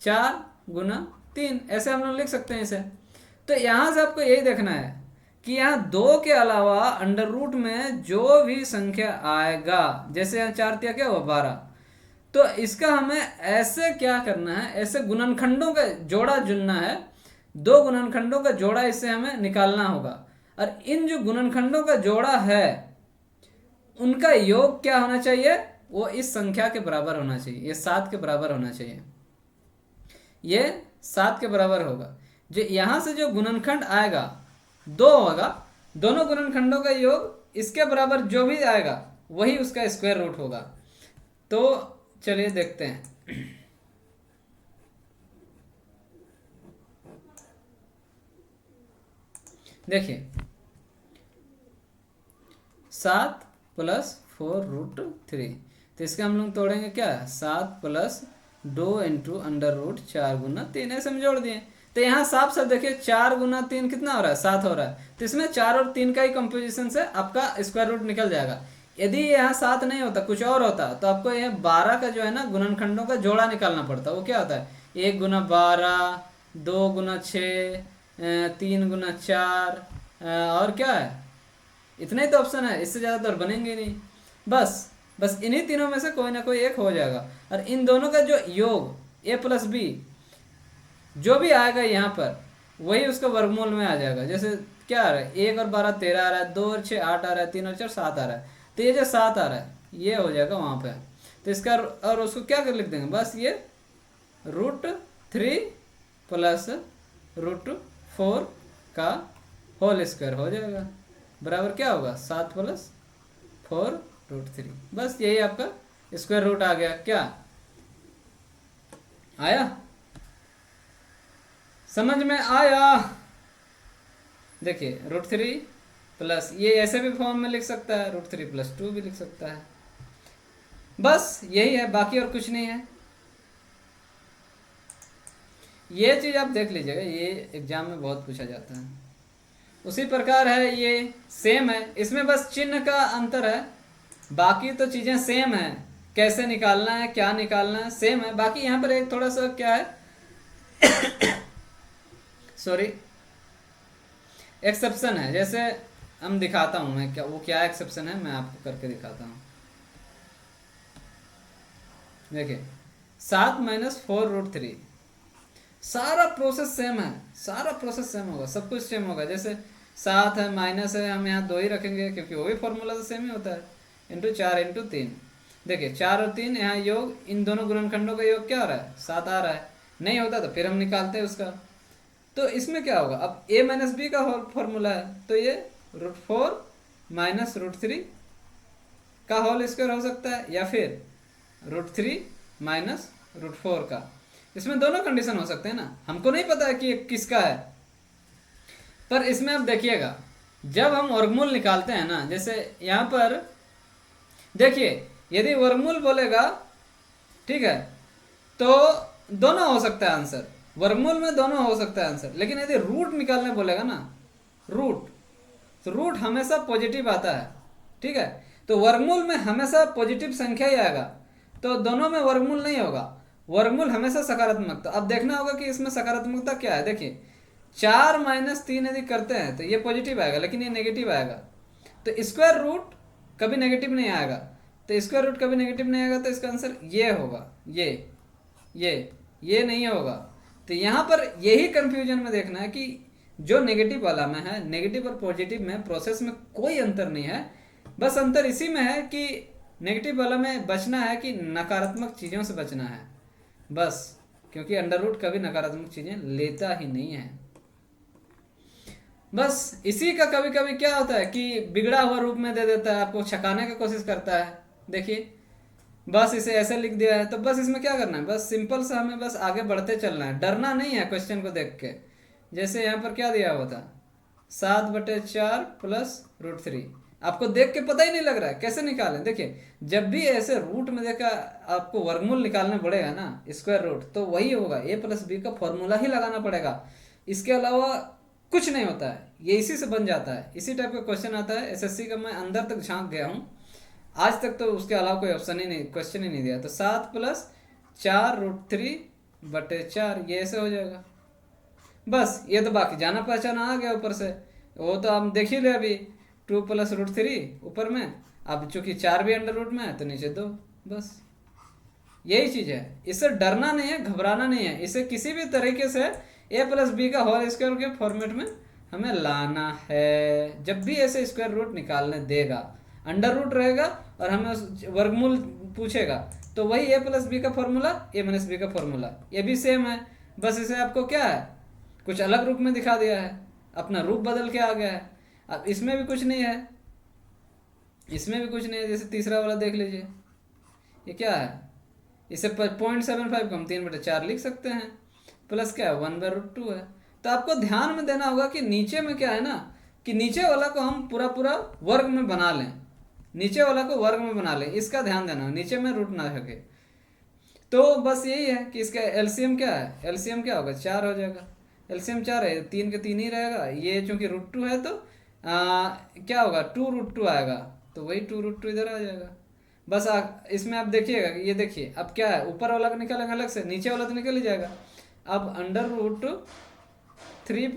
4 × 3, ऐसे हम लोग लिख सकते हैं इसे। तो यहाँ से आपको यही देखना है कि यहाँ 2 के अलावा अंडर रूट में जो भी संख्या आएगा, जैसे यहाँ 4 क्या हुआ 12, तो इसका हमें ऐसे क्या करना है, ऐसे गुणनखंडों का जोड़ा चुनना है, दो गुणनखंडों का जोड़ा इससे हमें निकालना होगा। और इन जो गुणनखंडों का जोड़ा है उनका योग क्या होना चाहिए, वो इस संख्या के बराबर होना चाहिए, ये 7 के बराबर होना चाहिए, ये 7 के बराबर होगा। जो यहाँ से जो गुणनखंड आएगा 2 होगा, दोनों गुणनखंडों का योग इसके बराबर जो भी आएगा वही उसका स्क्वायर रूट होगा। तो चलिए देखते हैं। देखिए 7 + 4√3, तो इसका हम लोग तोड़ेंगे क्या, 7 + 2 × √4 × 3, ऐसे हम जोड़ दिए। तो यहाँ साफ साफ देखिए 4 × 3 कितना हो रहा है, 7 हो रहा है। तो इसमें 4 और 3 का ही कंपोजिशन से आपका स्क्वायर रूट निकल जाएगा। यदि यहाँ 7 नहीं होता, कुछ और होता, तो आपको ये 12 का जो है ना गुणनखंडों का जोड़ा निकालना पड़ता। वो क्या होता है, 1 × 12, 2 × 6, 3 × 4, और क्या है, इतने ही तो ऑप्शन है, इससे ज़्यादा तो बनेंगे नहीं। बस इन्हीं तीनों में से कोई ना कोई एक हो जाएगा। और इन दोनों का जो योग a + b जो भी आएगा यहाँ पर वही उसका वर्गमूल में आ जाएगा। जैसे क्या आ रहा है, 1 और 12 13 आ रहा है, 2 और 6 8 आ रहा है, 3 और 4 7 आ रहा है। तो ये जो 7 आ रहा है ये हो जाएगा वहाँ पे। तो इसका और उसको क्या कर लिख देंगे, बस ये √3 + √4 का होल स्क्वायर हो जाएगा, बराबर क्या होगा, 7 + 4√3। बस यही आपका स्क्वायर रूट आ गया। क्या आया, समझ में आया? देखिए √3 प्लस, ये ऐसे भी फॉर्म में लिख सकता है, √3 + 2 भी लिख सकता है। बस यही है, बाकी और कुछ नहीं है। ये चीज आप देख लीजिएगा, ये एग्जाम में बहुत पूछा जाता है। उसी प्रकार है, ये सेम है, इसमें बस चिन्ह का अंतर है, बाकी तो चीजें सेम है। कैसे निकालना है, क्या निकालना है, सेम है। बाकी यहाँ पर एक थोड़ा सा क्या है सॉरी, एक्सेप्शन है। जैसे हम दिखाता हूँ मैं, क्या वो क्या एक्सेप्शन है मैं आपको करके दिखाता हूँ। देखिए 7 - 4√3, सारा प्रोसेस सेम है, सारा प्रोसेस सेम होगा, सब कुछ सेम होगा। जैसे 7 है, माइनस है, हम यहाँ 2 ही रखेंगे क्योंकि वो भी फॉर्मूला तो सेम ही होता है, ×4 × 3। देखिए 4 और 3 यहाँ योग, इन दोनों गुणनखंडों का योग क्या आ रहा है, 7 आ रहा है। नहीं होता तो फिर हम निकालते हैं उसका। तो इसमें क्या होगा, अब a - b का फॉर्मूला है, तो ये √4 - √3 का होल स्क्वायर हो सकता है, या फिर √3 - √4 का। इसमें दोनों कंडीशन हो सकते हैं ना, हमको नहीं पता है कि किसका है। पर इसमें अब देखिएगा, जब हम वर्गमूल निकालते हैं ना, जैसे यहाँ पर देखिए यदि वर्गमूल बोलेगा, ठीक है, तो दोनों हो सकता है आंसर, वर्गमूल में दोनों हो सकता है आंसर। लेकिन यदि रूट निकालने बोलेगा ना, रूट, तो रूट हमेशा पॉजिटिव आता है, ठीक है। तो वर्गमूल में हमेशा पॉजिटिव संख्या ही आएगा, तो दोनों में वर्गमूल नहीं होगा, वर्गमूल हमेशा सकारात्मक। तो अब देखना होगा कि इसमें सकारात्मकता क्या है। देखिए 4 - 3 यदि करते हैं तो ये पॉजिटिव आएगा, लेकिन ये नेगेटिव आएगा। तो स्क्वायर रूट कभी नेगेटिव नहीं आएगा, तो स्क्वायर रूट कभी नेगेटिव नहीं आएगा, तो इसका आंसर ये होगा, ये नहीं होगा। तो यहाँ पर यही कंफ्यूजन में देखना है कि जो नेगेटिव वाला में है, नेगेटिव और पॉजिटिव में प्रोसेस में कोई अंतर नहीं है, बस अंतर इसी में है कि नेगेटिव वाला में बचना है कि नकारात्मक चीज़ों से बचना है, बस। क्योंकि अंडर रूट कभी नकारात्मक चीज़ें लेता ही नहीं है। बस इसी का कभी कभी क्या होता है कि बिगड़ा हुआ रूप में दे देता है, आपको छकाने की कोशिश करता है। देखिए बस इसे ऐसे लिख दिया है, तो बस इसमें क्या करना है, बस सिंपल सा हमें बस आगे बढ़ते चलना है, डरना नहीं है क्वेश्चन को देख के। जैसे यहाँ पर क्या दिया हुआ था, 7/4 + √3, आपको देख के पता ही नहीं लग रहा है कैसे निकालें। देखिए जब भी ऐसे रूट में देखा आपको वर्गमूल निकालना पड़ेगा ना, स्क्वायर रूट, तो वही होगा, a + b का फॉर्मूला ही लगाना पड़ेगा, इसके अलावा कुछ नहीं होता है, ये इसी से बन जाता है। इसी टाइप का क्वेश्चन आता है, एसएससी का मैं अंदर तक झांक गया हूँ, आज तक तो उसके अलावा कोई ऑप्शन ही नहीं, क्वेश्चन ही नहीं दिया। तो 7 + 4 √3/4 ये ऐसे हो जाएगा। बस ये तो बाकी जाना पहचाना आ गया ऊपर से, वो तो हम देख ही ले अभी, 2 + √3 ऊपर में, अब चूंकि 4 भी अंडर रूट में है तो नीचे 2, बस यही चीज़ है, इससे डरना नहीं है, घबराना नहीं है, इसे किसी भी तरीके से ए प्लस बी का होल स्क्वायर के फॉर्मेट में हमें लाना है। जब भी ऐसे स्क्वायर रूट निकालने देगा, अंडर रूट रहेगा और हमें वर्गमूल पूछेगा, तो वही ए प्लस बी का फॉर्मूला, ए माइनस बी का फॉर्मूला, ये भी सेम है, बस इसे आपको क्या है कुछ अलग रूप में दिखा दिया है, अपना रूप बदल के आ गया है। अब इसमें भी कुछ नहीं है, इसमें भी कुछ नहीं है। जैसे तीसरा वाला देख लीजिए, ये क्या है, इसे 0.75 को हम 3/4 लिख सकते हैं, प्लस क्या है 1/√2 है। तो आपको ध्यान में देना होगा कि नीचे में क्या है ना, कि नीचे वाला को हम पूरा पूरा वर्ग में बना लें, नीचे वाला को वर्ग में बना लें, इसका ध्यान देना, नीचे में रूट ना सके। तो बस यही है कि इसका एलसीएम क्या है, एलसीएम क्या होगा 4 हो जाएगा, एलसीएम 4 है, 3 के 3 ही रहेगा, ये चूंकि √2 है तो क्या होगा 2√2 आएगा, तो वही 2√2 इधर आ जाएगा। बस इसमें आप देखिएगा कि ये देखिए अब क्या है, ऊपर वाला निकलेगा अलग से, नीचे वाला तो निकल ही जाएगा। अब √3 +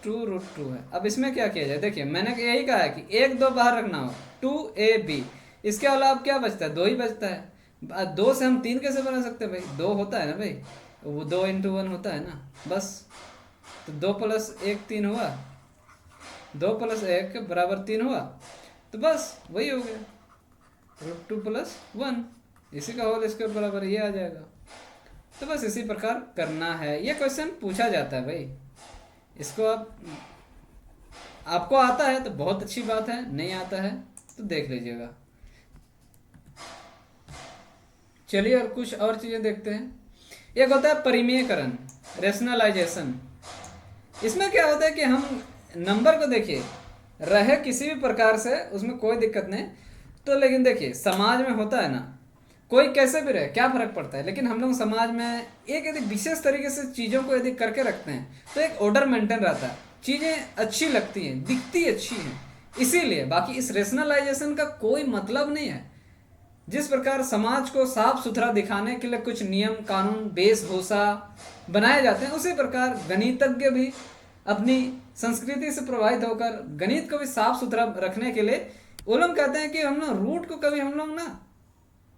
2√2 है। अब इसमें क्या किया जाए, देखिए मैंने यही कहा है कि 1 2 बाहर रखना हो, 2ab, इसके अलावा अब क्या बचता है, 2 ही बचता है। 2 से हम 3 कैसे बना सकते हैं भाई, 2 होता है ना भाई, वो 2 × 1 होता है ना, बस। तो 2 + 1 3 हुआ, 2 + 1 = 3 हुआ, तो बस वही हो गया, √2 + 1, इसी का होल स्क्वायर बराबर ये आ जाएगा। तो बस इसी प्रकार करना है, ये क्वेश्चन पूछा जाता है भाई, इसको आपको आता है तो बहुत अच्छी बात है, नहीं आता है तो देख लीजिएगा। चलिए और कुछ और चीज़ें देखते हैं। एक होता है परिमेयकरण, रेशनलाइजेशन। इसमें क्या होता है कि हम नंबर को देखिए रहे किसी भी प्रकार से, उसमें कोई दिक्कत नहीं, तो लेकिन देखिए समाज में होता है ना, कोई कैसे भी रहे क्या फर्क पड़ता है, लेकिन हम लोग समाज में एक यदि विशेष तरीके से चीज़ों को यदि करके रखते हैं तो एक ऑर्डर मेंटेन रहता है, चीज़ें अच्छी लगती हैं, दिखती अच्छी हैं, इसीलिए। बाकी इस रेशनलाइजेशन का कोई मतलब नहीं है। जिस प्रकार समाज को साफ सुथरा दिखाने के लिए कुछ नियम कानून वेशभूषा बनाए जाते हैं, उसी प्रकार गणितज्ञ भी अपनी संस्कृति से प्रभावित होकर गणित को भी साफ सुथरा रखने के लिए वो लोग कहते हैं कि हम लोग रूट को कभी हम लोग ना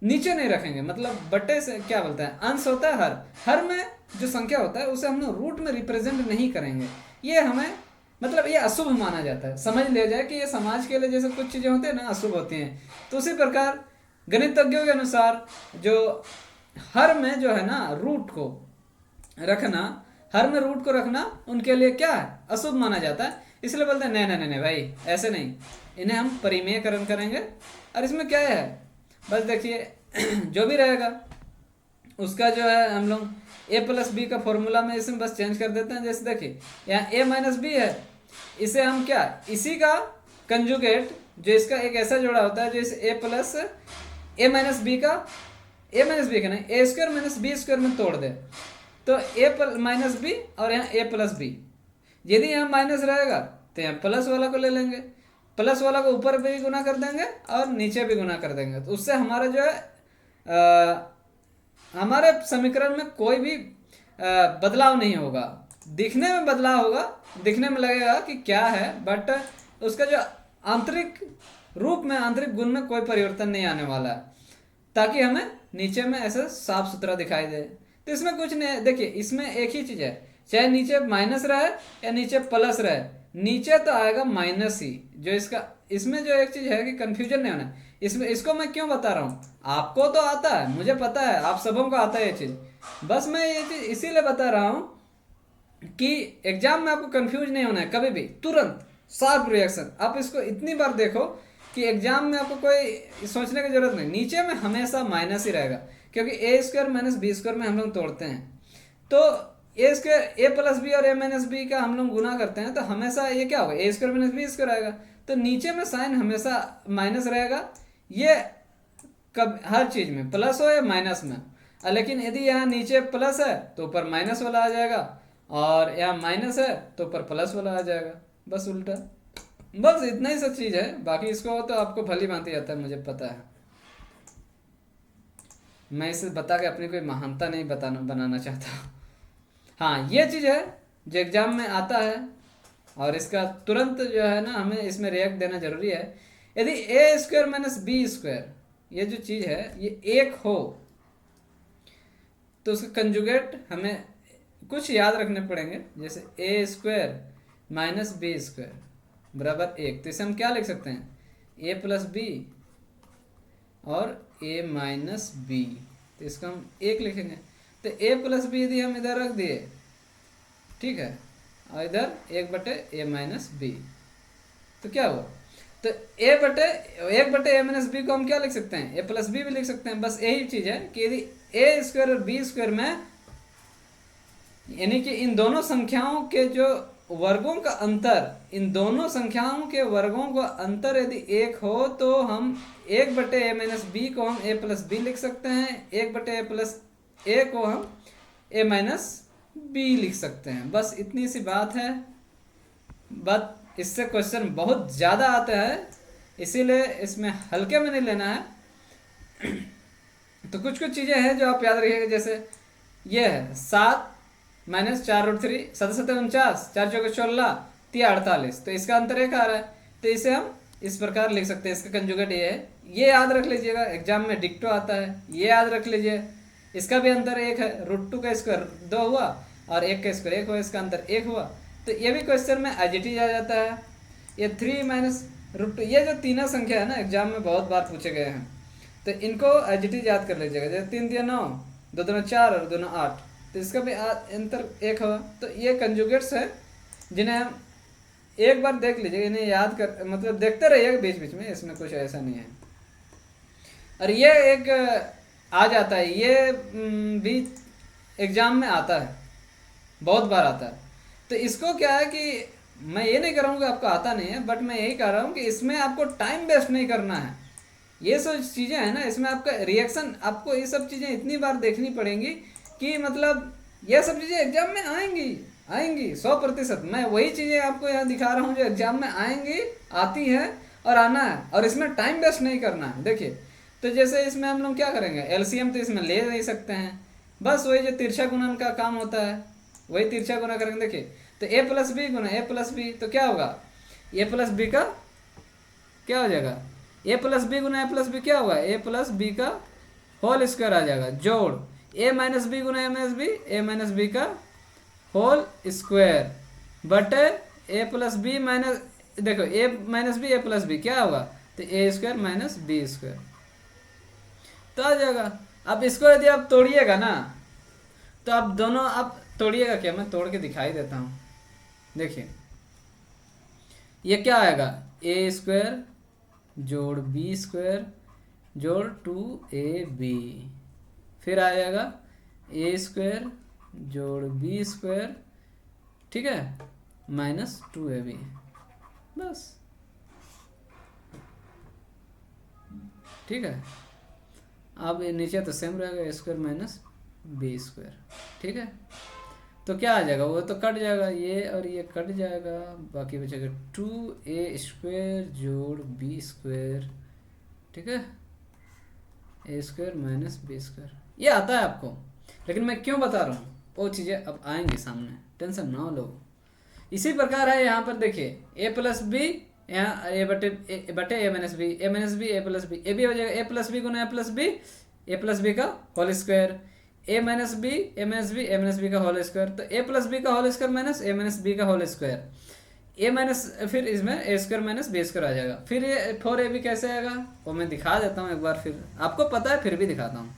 नीचे नहीं रखेंगे, मतलब बट्टे से क्या बोलते हैं, अंश होता है हर में जो संख्या होता है उसे हम लोग रूट में रिप्रेजेंट नहीं करेंगे, ये हमें मतलब ये अशुभ माना जाता है। समझ लिया जाए कि ये समाज के लिए जैसे कुछ चीज़ें होती हैं ना अशुभ होती हैं, तो उसी प्रकार गणितज्ञों के अनुसार जो हर में जो है ना रूट को रखना, हर में रूट को रखना उनके लिए क्या है, अशुभ माना जाता है। इसलिए बोलते हैं नहीं नहीं नहीं भाई ऐसे नहीं, इन्हें हम परिमेयकरण करेंगे। और इसमें क्या है, बस देखिए जो भी रहेगा उसका जो है हम लोग a + b का फॉर्मूला में इसमें बस चेंज कर देते हैं। जैसे देखिए यहाँ a - b है, इसे हम क्या, इसी का कंजुगेट जो इसका एक ऐसा जोड़ा होता है जो इस a - b का नहीं a² - b² में तोड़ दे, तो a - b और यहाँ a + b, यदि यहाँ माइनस रहेगा तो यहाँ प्लस वाला को ले लेंगे, प्लस वाला को ऊपर भी गुना कर देंगे और नीचे भी गुना कर देंगे, तो उससे हमारा जो है हमारे समीकरण में कोई भी बदलाव नहीं होगा। दिखने में बदलाव होगा, दिखने में लगेगा कि क्या है, बट उसका जो आंतरिक रूप में आंतरिक गुण में कोई परिवर्तन नहीं आने वाला है, ताकि हमें नीचे में ऐसा साफ सुथरा दिखाई दे। तो इसमें कुछ नहीं है, देखिए इसमें एक ही चीज़ है, चाहे नीचे माइनस रहे या नीचे प्लस रहे, नीचे तो आएगा माइनस ही। जो इसका इसमें जो एक चीज़ है कि कंफ्यूजन नहीं होना, इसमें इसको मैं क्यों बता रहा हूँ, आपको तो आता है, मुझे पता है, आप सबों को आता है ये चीज़, बस मैं ये चीज़ इसीलिए बता रहा हूँ कि एग्जाम में आपको कंफ्यूज नहीं होना है कभी भी, तुरंत शार्प रिएक्शन। आप इसको इतनी बार देखो कि एग्जाम में आपको कोई सोचने की जरूरत नहीं, नीचे में हमेशा माइनस ही रहेगा, क्योंकि a² - b² में हम लोग तोड़ते हैं, तो a + b और a - b का हम लोग गुना करते हैं, तो हमेशा ये क्या होगा, a² - b² आएगा, तो नीचे में साइन हमेशा माइनस रहेगा। ये कब हर चीज़ में प्लस हो या माइनस में, लेकिन यदि यहाँ नीचे प्लस है तो ऊपर माइनस वाला आ जाएगा, और यहाँ माइनस है तो ऊपर प्लस वाला आ जाएगा, बस उल्टा। बस इतना ही सब चीज़ है, बाकी इसको तो आपको भली भांति आता है, मुझे पता है। मैं इसे बता के अपनी कोई महानता नहीं बनाना चाहता। हाँ ये चीज़ है जो एग्जाम में आता है, और इसका तुरंत जो है ना हमें इसमें रिएक्ट देना जरूरी है। यदि a² - b² ये जो चीज़ है ये एक हो, तो उसका कंजुगेट हमें कुछ याद रखने पड़ेंगे, जैसे ए स्क्वायर माइनस बी स्क्वायर बराबर 1। तो इसे हम क्या लिख सकते हैं, ए प्लस बी और ए माइनस बी, तो इसका हम 1 लिखेंगे। तो ए प्लस बी यदि हम इधर रख दिए, ठीक है, और इधर 1/a-b, तो क्या हुआ, तो 1/a - b को हम क्या लिख सकते हैं, a प्लस बी भी लिख सकते हैं। बस यही चीज़ है कि यदि a स्क्वायर और b स्क्वायर में, यानी कि इन दोनों संख्याओं के जो वर्गों का अंतर, इन दोनों संख्याओं के वर्गों का अंतर यदि 1 हो तो हम 1/a - b को हम a प्लस बी लिख सकते हैं, 1/a प्लस a को हम a माइनस b लिख सकते हैं। बस इतनी सी बात है। बात इससे क्वेश्चन बहुत ज़्यादा आते हैं, इसीलिए इसमें हल्के में नहीं लेना है। तो कुछ कुछ चीज़ें हैं जो आप याद रखिएगा, जैसे ये है 7 - 4√3 7 7 49, 4 चौके 16, 3 48, तो इसका अंतर 1 आ रहा है, तो इसे हम इस प्रकार लिख सकते हैं। इसका कंजुगेट ये है, ये याद रख लीजिएगा, एग्जाम में डिक्टो आता है, ये याद रख लीजिए। इसका भी अंतर 1 है, √2 का स्क्वायर 2 हुआ और 1 का स्क्वायर 1 हुआ, इसका अंतर 1 हुआ। तो ये भी क्वेश्चन में एजिटी आ जाता है। ये 3 - √2, ये जो तीनों संख्या है ना, एग्जाम में बहुत बार पूछे गए हैं, तो इनको एजिटी याद कर लीजिएगा। जैसे 3 × 9, 2 × 4 और 2 × 8, तो इसका भी अंतर 1 हुआ। तो ये कंजुगेट्स है जिन्हें हम एक बार देख लीजिएगा, इन्हें याद कर, मतलब देखते रहिएगा बीच बीच में, इसमें कुछ ऐसा नहीं है। और ये एक आ जाता है, ये भी एग्जाम में आता है, बहुत बार आता है। तो इसको क्या है कि मैं ये नहीं कर रहा हूँ कि आपको आता नहीं है, बट मैं यही कह रहा हूँ कि इसमें आपको टाइम वेस्ट नहीं करना है। ये सब चीज़ें हैं ना, इसमें आपका रिएक्शन, आपको ये सब चीज़ें इतनी बार देखनी पड़ेंगी कि मतलब ये सब चीज़ें एग्जाम में आएंगी 100%। मैं वही चीज़ें आपको यहाँ दिखा रहा हूँ जो एग्जाम में आएंगी, आती हैं और आना है, और इसमें टाइम वेस्ट नहीं करना है। देखिए, तो जैसे इसमें हम लोग क्या करेंगे, एलसीएम तो इसमें ले नहीं सकते हैं, बस वही जो तिरछा गुणन का काम होता है वही तिरछा गुना करेंगे। देखिए, तो a प्लस बी गुना a प्लस बी, तो क्या होगा, a प्लस बी का क्या हो जाएगा, a प्लस बी गुना a प्लस बी क्या होगा, a प्लस बी का होल स्क्वायर आ जाएगा, जोड़ a माइनस बी गुना a minus B, a minus B का होल स्क्वायर बटे a प्लस बी माइनस, देखो a minus B a plus B क्या होगा, तो a square minus B square, तो आ जाएगा। अब इसको यदि आप तोड़िएगा ना, तो आप दोनों, आप तोड़िएगा क्या, मैं तोड़ के दिखाई देता हूँ। देखिए, ये क्या आएगा, a स्क्वायर जोड़ b स्क्वायर जोड़ 2ab, फिर आ जाएगा a स्क्वायर जोड़ b स्क्वायर, ठीक है, माइनस 2ab, बस, ठीक है। अब नीचे तो सेम रहेगा, a square minus b square, ठीक है। तो क्या आ जाएगा, वो तो कट जाएगा, ये और ये कट जाएगा, बाकी बचेगा 2a स्क्वायर जोड़ b स्क्वायर, ठीक है, a square minus b square. ये आता है आपको, लेकिन मैं क्यों बता रहा हूँ, वो चीज़ें अब आएंगी सामने, टेंशन ना लो। इसी प्रकार है यहाँ पर, देखिए a प्लस बी, यहाँ a बटे a minus B, a minus B a plus B, ए भी हो जाएगा a प्लस बी गुना a प्लस बी का whole square, a minus B a minus B का होल स्क्वायर, तो a प्लस बी का whole square minus a minus B का होल स्क्वायर, a माइनस, फिर इसमें a square minus B square आ जाएगा। फिर ये 4ab कैसे आएगा, वो मैं दिखा देता हूँ एक बार, फिर आपको पता है फिर भी दिखाता हूँ।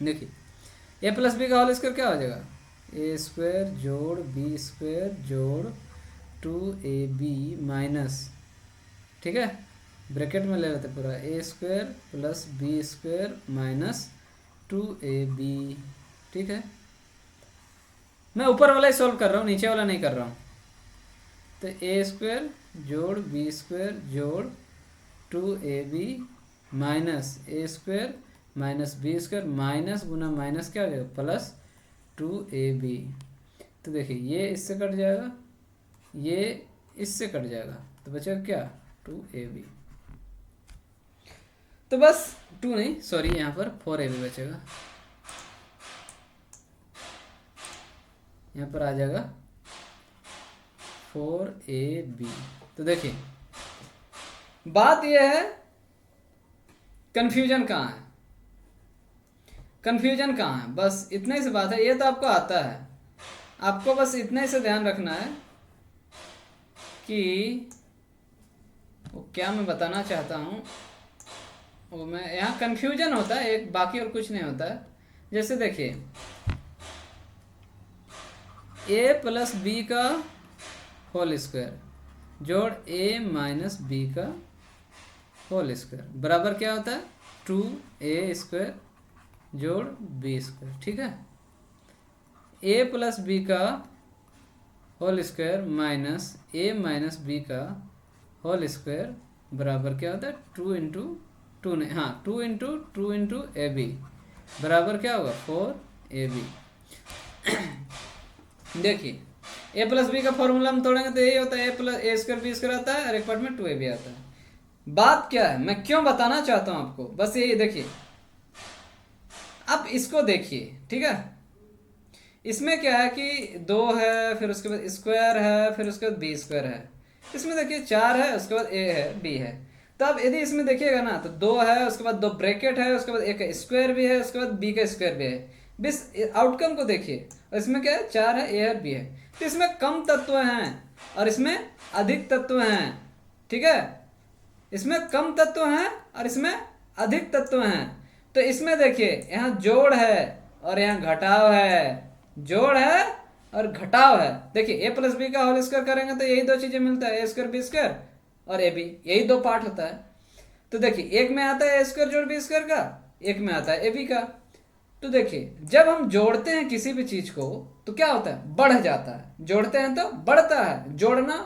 देखिए, a प्लस बी का होल स्क्वायर क्या हो जाएगा, a स्क्वायर जोड़ b स्क्वायर जोड़ 2ab माइनस, ठीक है, ब्रैकेट में ले लेते पूरा, a square plus b square minus 2ab, ठीक है। मैं ऊपर वाला ही सॉल्व कर रहा हूँ, नीचे वाला नहीं कर रहा हूँ। तो a स्क्वायर जोड़ b स्क्वायर जोड़ 2ab minus a square minus b square, minus Guna minus क्या हो जाएगा, प्लस 2ab। तो देखिए, ये इससे कट जाएगा, ये इससे कट जाएगा, तो बचेगा क्या, 2ab। तो बस 2 नहीं, सॉरी, यहाँ पर 4ab बचेगा, यहाँ पर आ जाएगा 4ab। तो देखिए, बात यह है, कंफ्यूजन कहाँ है, कन्फ्यूजन कहाँ है, बस इतने से बात है। ये तो आपको आता है, आपको बस इतने से ध्यान रखना है कि वो क्या मैं बताना चाहता हूँ, वो मैं यहाँ कन्फ्यूजन होता है एक, बाकी और कुछ नहीं होता है। जैसे देखिए ए प्लस बी का होल स्क्वायर जोड़ ए माइनस बी का होल स्क्वायर बराबर क्या होता है, 2a² जोड़ b²। ठीक है, a प्लस बी का whole square minus a minus B का होल स्क्वायर बराबर क्या होता है, 2 नहीं, हाँ 2 a b बराबर क्या होगा, 4ab। देखिए a प्लस बी का फॉर्मूला हम तोड़ेंगे तो यही होता है, a प्लस a² b² आता है और एक पार्ट में 2ab आता है। बात क्या है, मैं क्यों बताना चाहता हूं आपको, बस यही देखिए। अब इसको देखिए, ठीक है, इसमें क्या है कि 2 है, फिर उसके बाद स्क्वायर है, फिर उसके बाद b² है। इसमें देखिए 4 है, उसके बाद a है, b है। तो अब यदि इसमें देखिएगा ना तो 2 है, उसके बाद 2 ब्रैकेट है, उसके बाद एक स्क्वायर भी है, उसके बाद b का स्क्वायर भी है। बस आउटकम को देखिए, और इसमें क्या है, 4 है, a है, b है। तो इसमें कम तत्व हैं और इसमें अधिक तत्व हैं, ठीक है, इसमें कम तत्व हैं और इसमें अधिक तत्व हैं। तो इसमें देखिए यहाँ जोड़ है और यहाँ घटाव है, जोड़ है और घटाव है। देखिए a प्लस बी का होल स्क्वायर करेंगे तो यही दो चीजें मिलता है, a² b² और ab, यही दो पार्ट होता है। तो देखिए एक में आता है a² जोड़ b² का, एक में आता है ab का। तो देखिए जब हम जोड़ते हैं किसी भी चीज को तो क्या होता है, बढ़ जाता है, जोड़ते हैं तो बढ़ता है, जोड़ना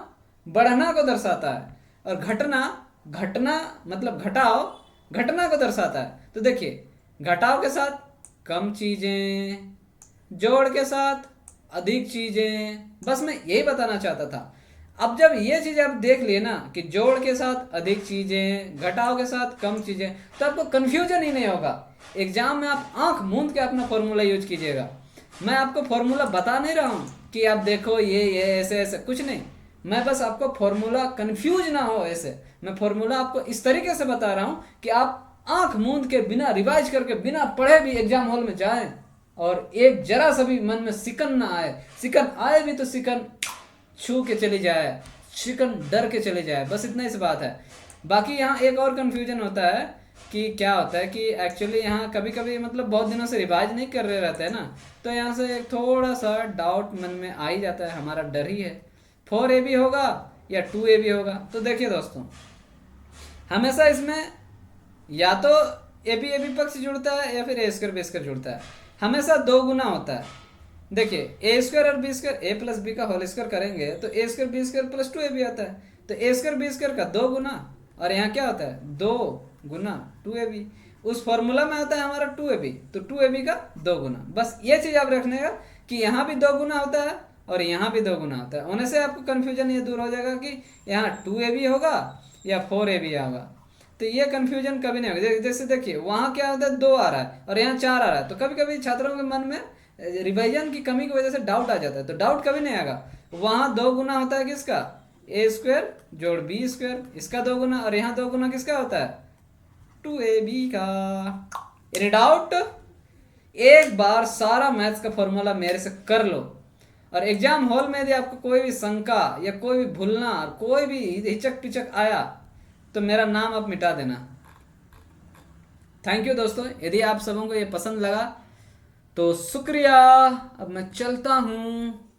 बढ़ना को दर्शाता है, और घटना मतलब घटाव घटना को दर्शाता है। तो देखिए घटाव के साथ कम चीजें, जोड़ के साथ अधिक चीजें, बस मैं यही बताना चाहता था। अब जब ये चीजें आप देख लिए ना कि जोड़ के साथ अधिक चीजें, घटाव के साथ कम चीजें, तो आपको कंफ्यूजन ही नहीं होगा। एग्जाम में आप आंख मूंद के अपना फॉर्मूला यूज कीजिएगा। मैं आपको फॉर्मूला बता नहीं रहा हूँ कि आप देखो ये ऐसे ऐसे, कुछ नहीं, मैं बस आपको फॉर्मूला कंफ्यूज ना हो ऐसे, मैं फॉर्मूला आपको इस तरीके से बता रहा हूँ कि आप आंख मूंद के बिना रिवाइज करके बिना पढ़े भी एग्जाम हॉल में जाएं और एक जरा सा भी मन में सिकन ना आए, सिकन आए भी तो सिकन छू के चली जाए, सिकन डर के चले जाए, बस इतना ही सी बात है। बाकी यहाँ एक और कंफ्यूजन होता है कि क्या होता है कि एक्चुअली यहाँ कभी कभी मतलब बहुत दिनों से रिवाइज नहीं कर रहे रहते हैं ना, तो यहाँ से एक थोड़ा सा डाउट मन में आ ही जाता है, हमारा डर ही है 4ab होगा या 2ab होगा। तो देखिए दोस्तों, हमेशा इसमें या तो ab पक्ष जुड़ता है या फिर a² b² जुड़ता है, हमेशा 2 गुना होता है। देखिए a² और b², a प्लस बी का होल स्क्वायर करेंगे तो a² b² प्लस 2ab आता है, तो a² b² का 2 गुना, और यहाँ क्या होता है 2 गुना 2ab, उस फॉर्मूला में आता है हमारा 2ab, तो 2ab का 2 गुना। बस ये चीज आप रखने का कि यहाँ भी 2 गुना होता है और यहाँ भी 2 गुना होता है, होने से आपको कंफ्यूजन ये दूर हो जाएगा कि यहाँ 2ab होगा या 4ab होगा। तो ये कंफ्यूजन कभी नहीं होगा। जैसे देखिए वहाँ क्या होता है 2 आ रहा है और यहाँ 4 आ रहा है, तो कभी कभी छात्रों के मन में रिवीजन की कमी की वजह से डाउट आ जाता है, तो डाउट कभी नहीं आएगा। वहाँ 2 गुना होता है किसका, a² जोड़ b², इसका 2 गुना, और यहाँ 2 गुना किसका होता है 2ab का। एनी डाउट, एक बार सारा मैथ्स का फॉर्मूला मेरे से कर लो, और एग्जाम हॉल में यदि आपको कोई भी शंका या कोई भी भूलना, कोई भी हिचक पिचक आया तो मेरा नाम आप मिटा देना। थैंक यू दोस्तों, यदि आप सबों को ये पसंद लगा तो शुक्रिया। अब मैं चलता हूँ।